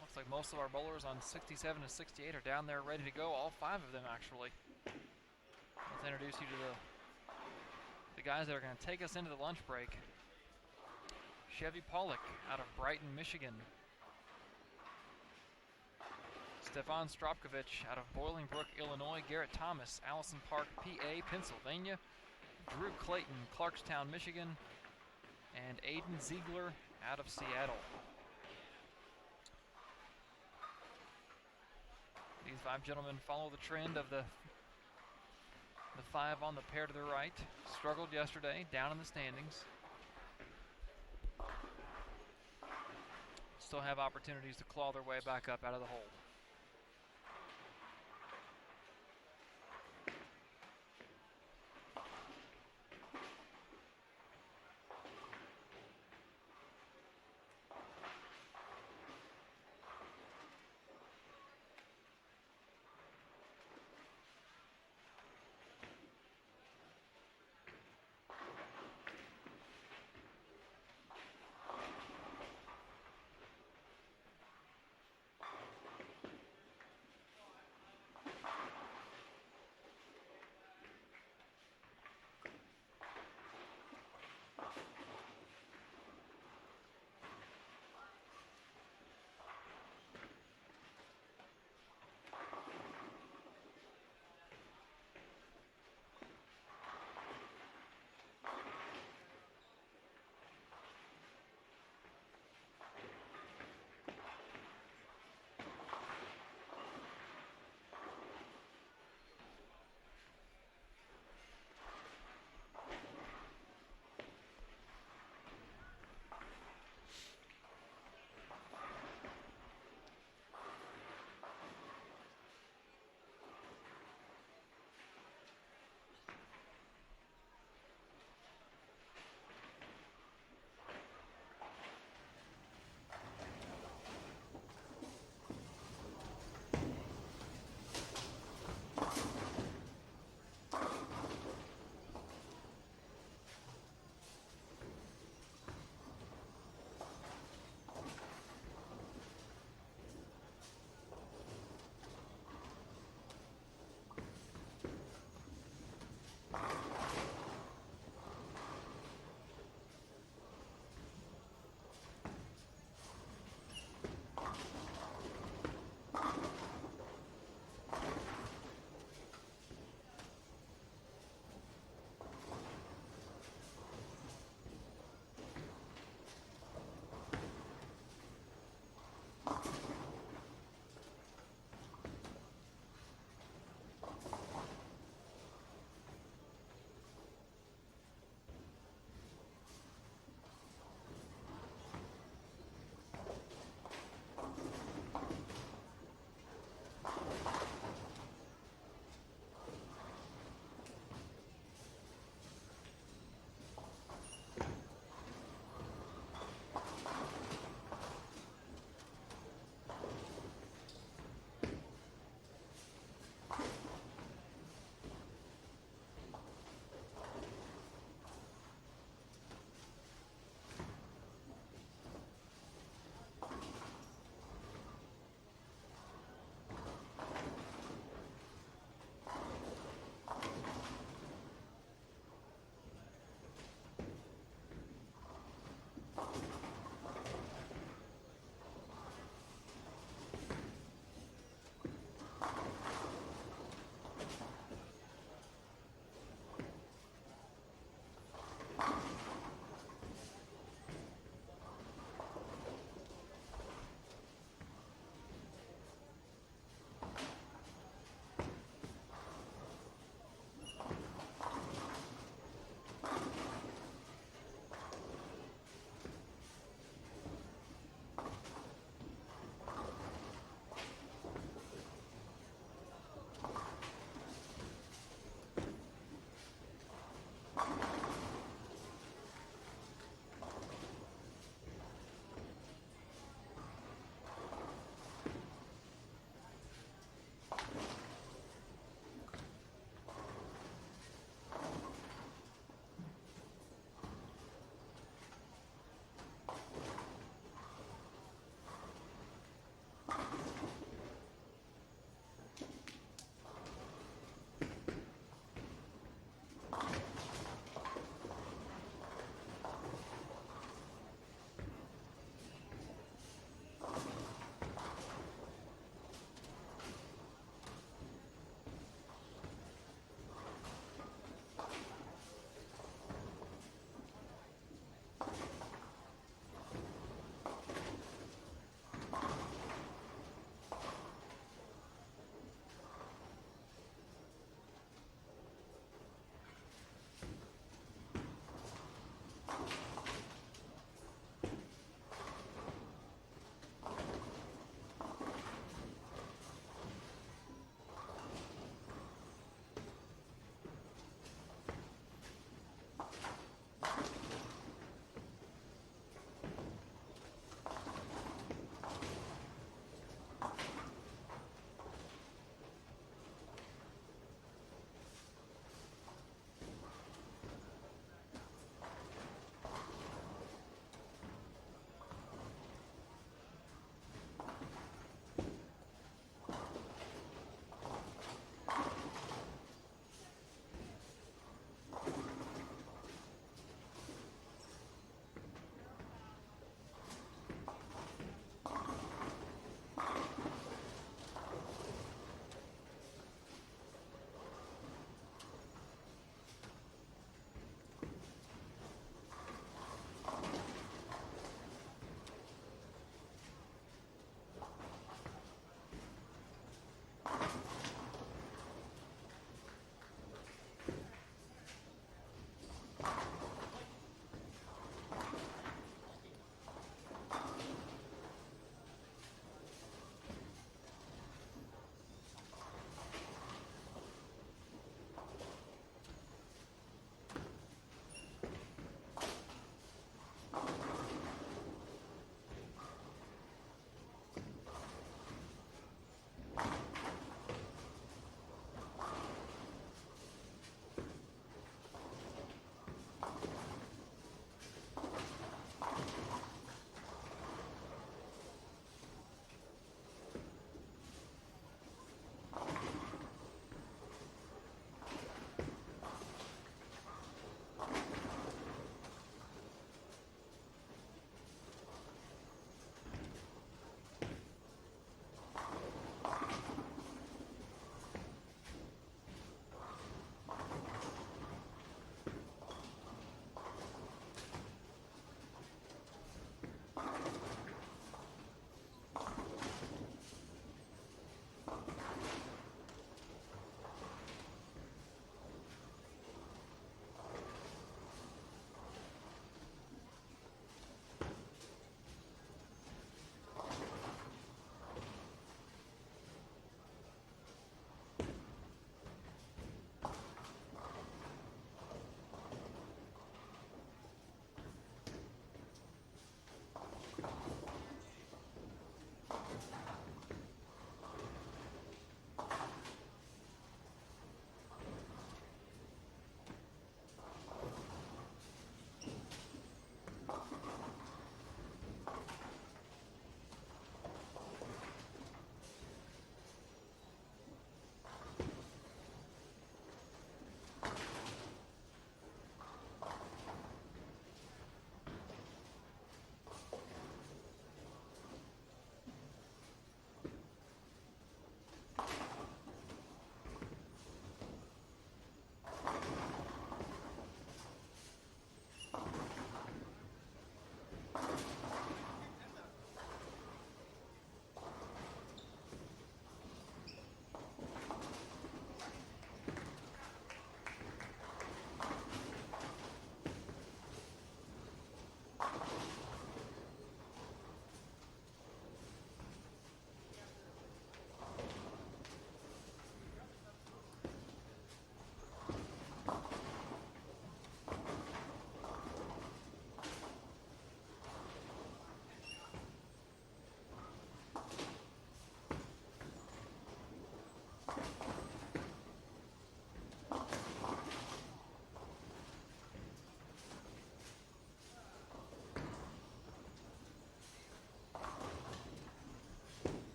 Looks like most of our bowlers on 67 to 68 are down there ready to go. All 5 of them, actually. Let's introduce you to the guys that are going to take us into the lunch break. Chevy Pollock out of Brighton, Michigan. Stefan Stropkovich out of Bolingbrook, Illinois. Garrett Thomas, Allison Park, PA, Pennsylvania. Drew Clayton, Clarkstown, Michigan. And Aiden Ziegler out of Seattle. These 5 gentlemen follow the trend of the 5 on the pair to the right. Struggled yesterday, down in the standings. Still have opportunities to claw their way back up out of the hole.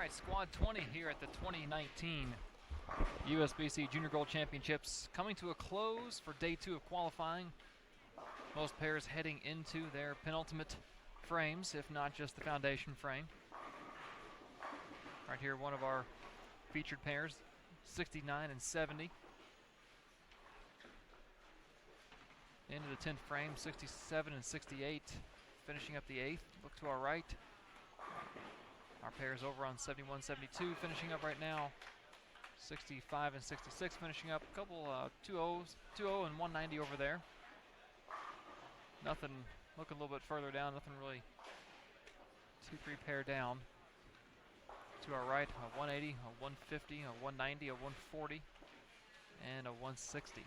right, Squad 20 here at the 2019 USBC Junior Gold Championships coming to a close for day 2 of qualifying. Most pairs heading into their penultimate frames, if not just the foundation frame. Right here, one of our featured pairs, 69 and 70. Into the 10th frame, 67 and 68, finishing up the 8th. Look to our right. Our pairs over on 71, 72, finishing up right now. 65 and 66, finishing up. A couple 2-0 and 190 over there. Nothing, looking a little bit further down, nothing really 2-3 pair down. To our right, a 180, a 150, a 190, a 140, and a 160.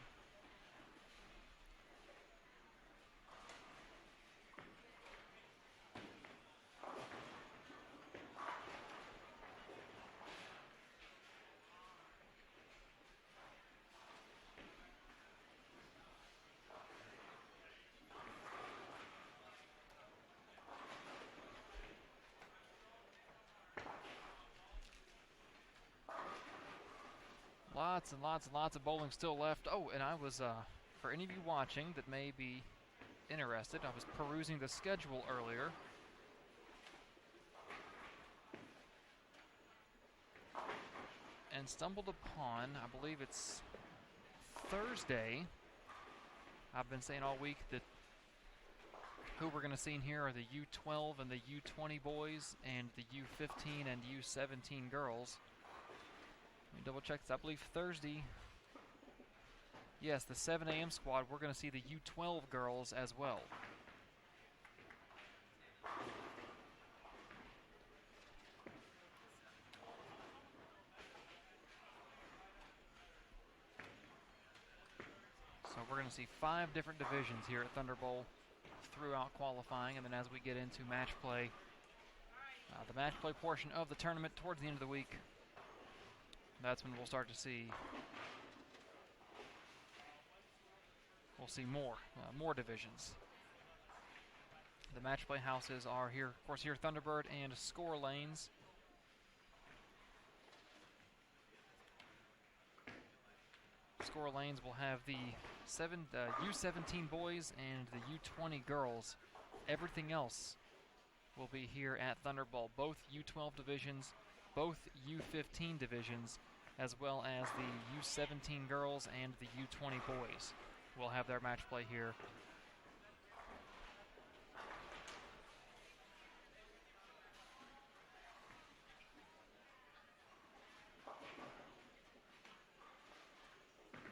Lots and lots and lots of bowling still left. Oh, and I was, for any of you watching that may be interested, I was perusing the schedule earlier. And stumbled upon, I believe it's Thursday. I've been saying all week that who we're going to see in here are the U12 and the U20 boys and the U15 and U17 girls. Let me double check this. I believe Thursday, yes, the 7 a.m. squad, we're going to see the U12 girls as well. So we're going to see 5 different divisions here at Thunder Bowl throughout qualifying, and then as we get into match play, the match play portion of the tournament towards the end of the week, that's when we'll start to see, more divisions. The match play houses are here, of course, here Thunderbird and Score Lanes. Score Lanes will have the U17 boys and the U20 girls. Everything else will be here at Thunder Bowl. Both U12 divisions, both U15 divisions, as well as the U17 girls and the U20 boys will have their match play here.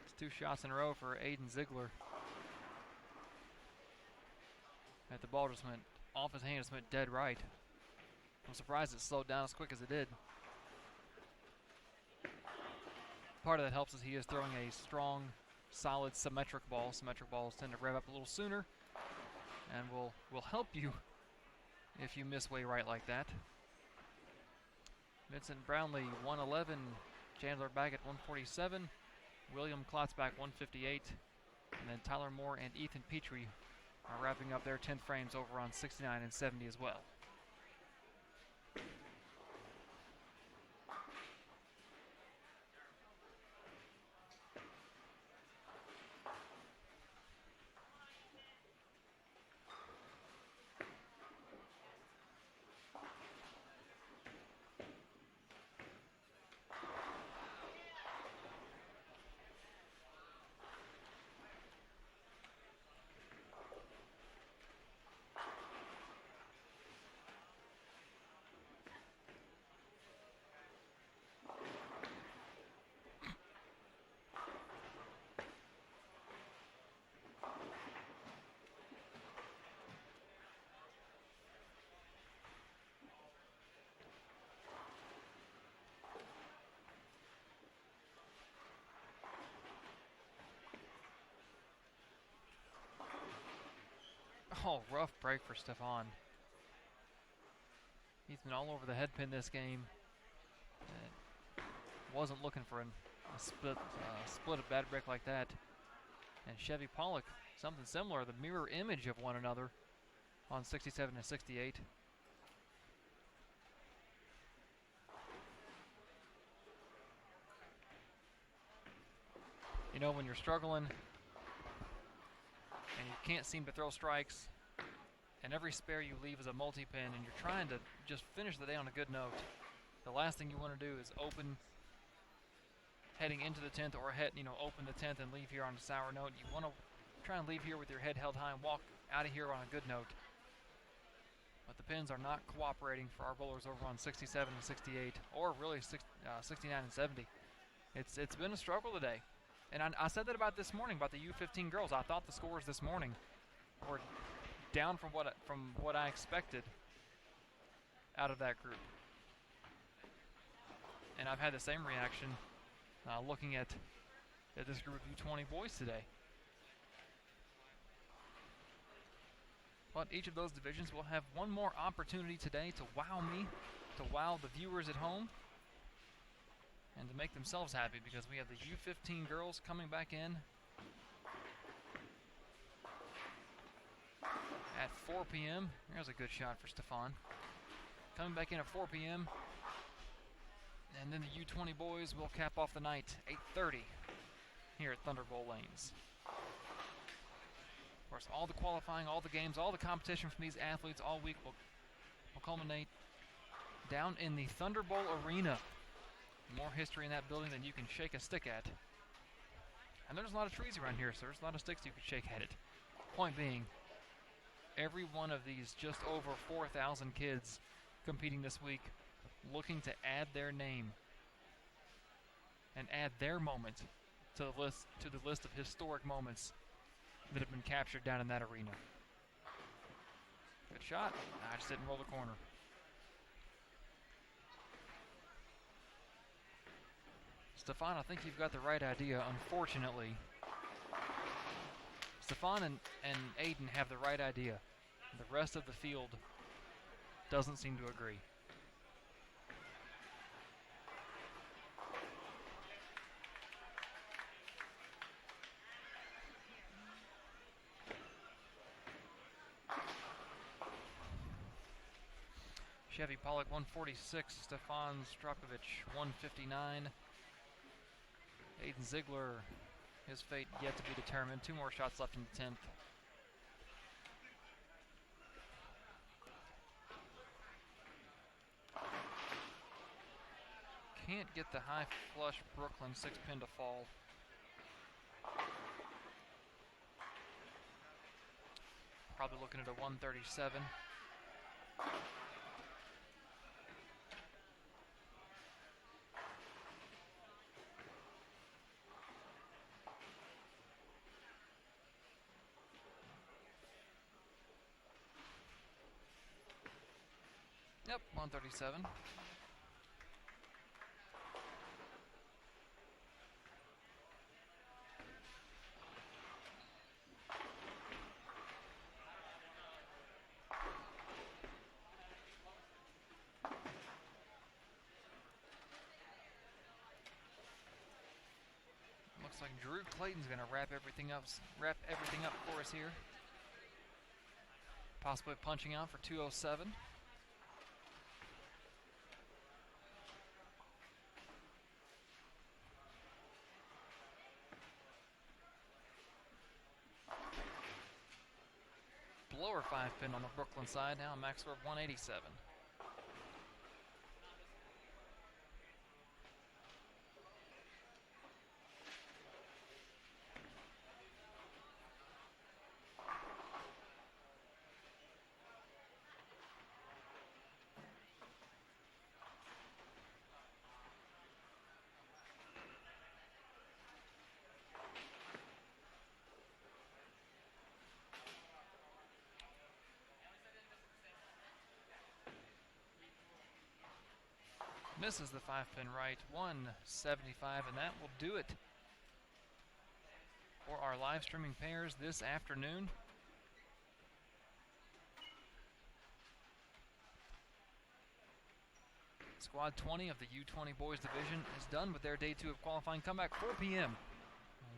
It's 2 shots in a row for Aiden Ziegler. The ball just went off his hand, just went dead right. I'm surprised it slowed down as quick as it did. Part of that helps is he is throwing a strong, solid, symmetric ball. Symmetric balls tend to rev up a little sooner and will help you if you miss way right like that. Vincent Brownlee, 111. Chandler Baggett, 147. William Klotzbach, 158. And then Tyler Moore and Ethan Petrie are wrapping up their 10 frames over on 69 and 70 as well. Oh, rough break for Stefan. He's been all over the head pin this game. Wasn't looking for a split a bad break like that. And Chevy Pollock, something similar, the mirror image of one another on 67 and 68. You know, when you're struggling and you can't seem to throw strikes, and every spare you leave is a multi-pin, and you're trying to just finish the day on a good note, the last thing you want to do is open heading into the 10th, or open the 10th and leave here on a sour note. You want to try and leave here with your head held high and walk out of here on a good note. But the pins are not cooperating for our bowlers over on 67 and 68, or really 69 and 70. It's been a struggle today. And I said that about this morning, about the U15 girls. I thought the scores this morning were down from what I expected out of that group. And I've had the same reaction looking at this group of U20 boys today. But each of those divisions will have one more opportunity today to wow me, to wow the viewers at home, and to make themselves happy, because we have the U15 girls coming back in at 4 p.m. There's a good shot for Stefan. Coming back in at 4 p.m. And then the U20 boys will cap off the night 8:30 here at Thunderbolt Lanes. Of course, all the qualifying, all the games, all the competition from these athletes all week will culminate down in the Thunderbolt Arena. More history in that building than you can shake a stick at. And there's a lot of trees around here, so there's a lot of sticks you can shake at it. Point being, every one of these just over 4,000 kids competing this week, looking to add their name and add their moment to the list of historic moments that have been captured down in that arena. Good shot. I just didn't roll the corner. Stefan, I think you've got the right idea. Unfortunately, Stefan and Aiden have the right idea. The rest of the field doesn't seem to agree. Chevy Pollock 146, Stefan Strakovic 159. Aiden Ziegler, his fate yet to be determined. 2 more shots left in the 10th. Can't get the high flush Brooklyn 6-pin to fall. Probably looking at a 137. Yep, 137. Looks like Drew Clayton's going to wrap everything up for us here. Possibly punching out for 207. Blower 5-pin on the Brooklyn side. Now max score of 187. Misses the 5-pin right, 175, and that will do it for our live streaming pairs this afternoon. Squad 20 of the U20 Boys Division is done with their Day 2 of qualifying. Come back 4 p.m.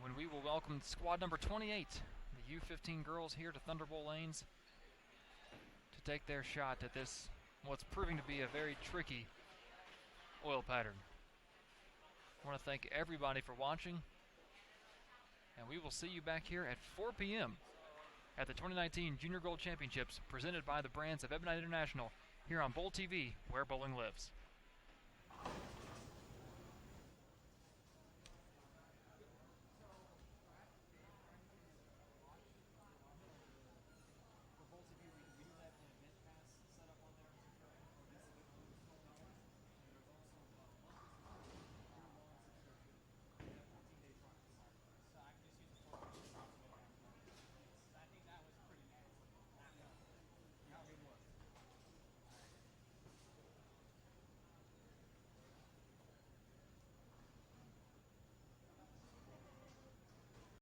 when we will welcome squad number 28, the U15 girls, here to Thunderbolt Lanes to take their shot at this, what's proving to be a very tricky oil pattern. I want to thank everybody for watching. and we will see you back here at 4 p.m. at the 2019 Junior Gold Championships presented by the brands of Ebonite International here on Bowl TV, where bowling lives.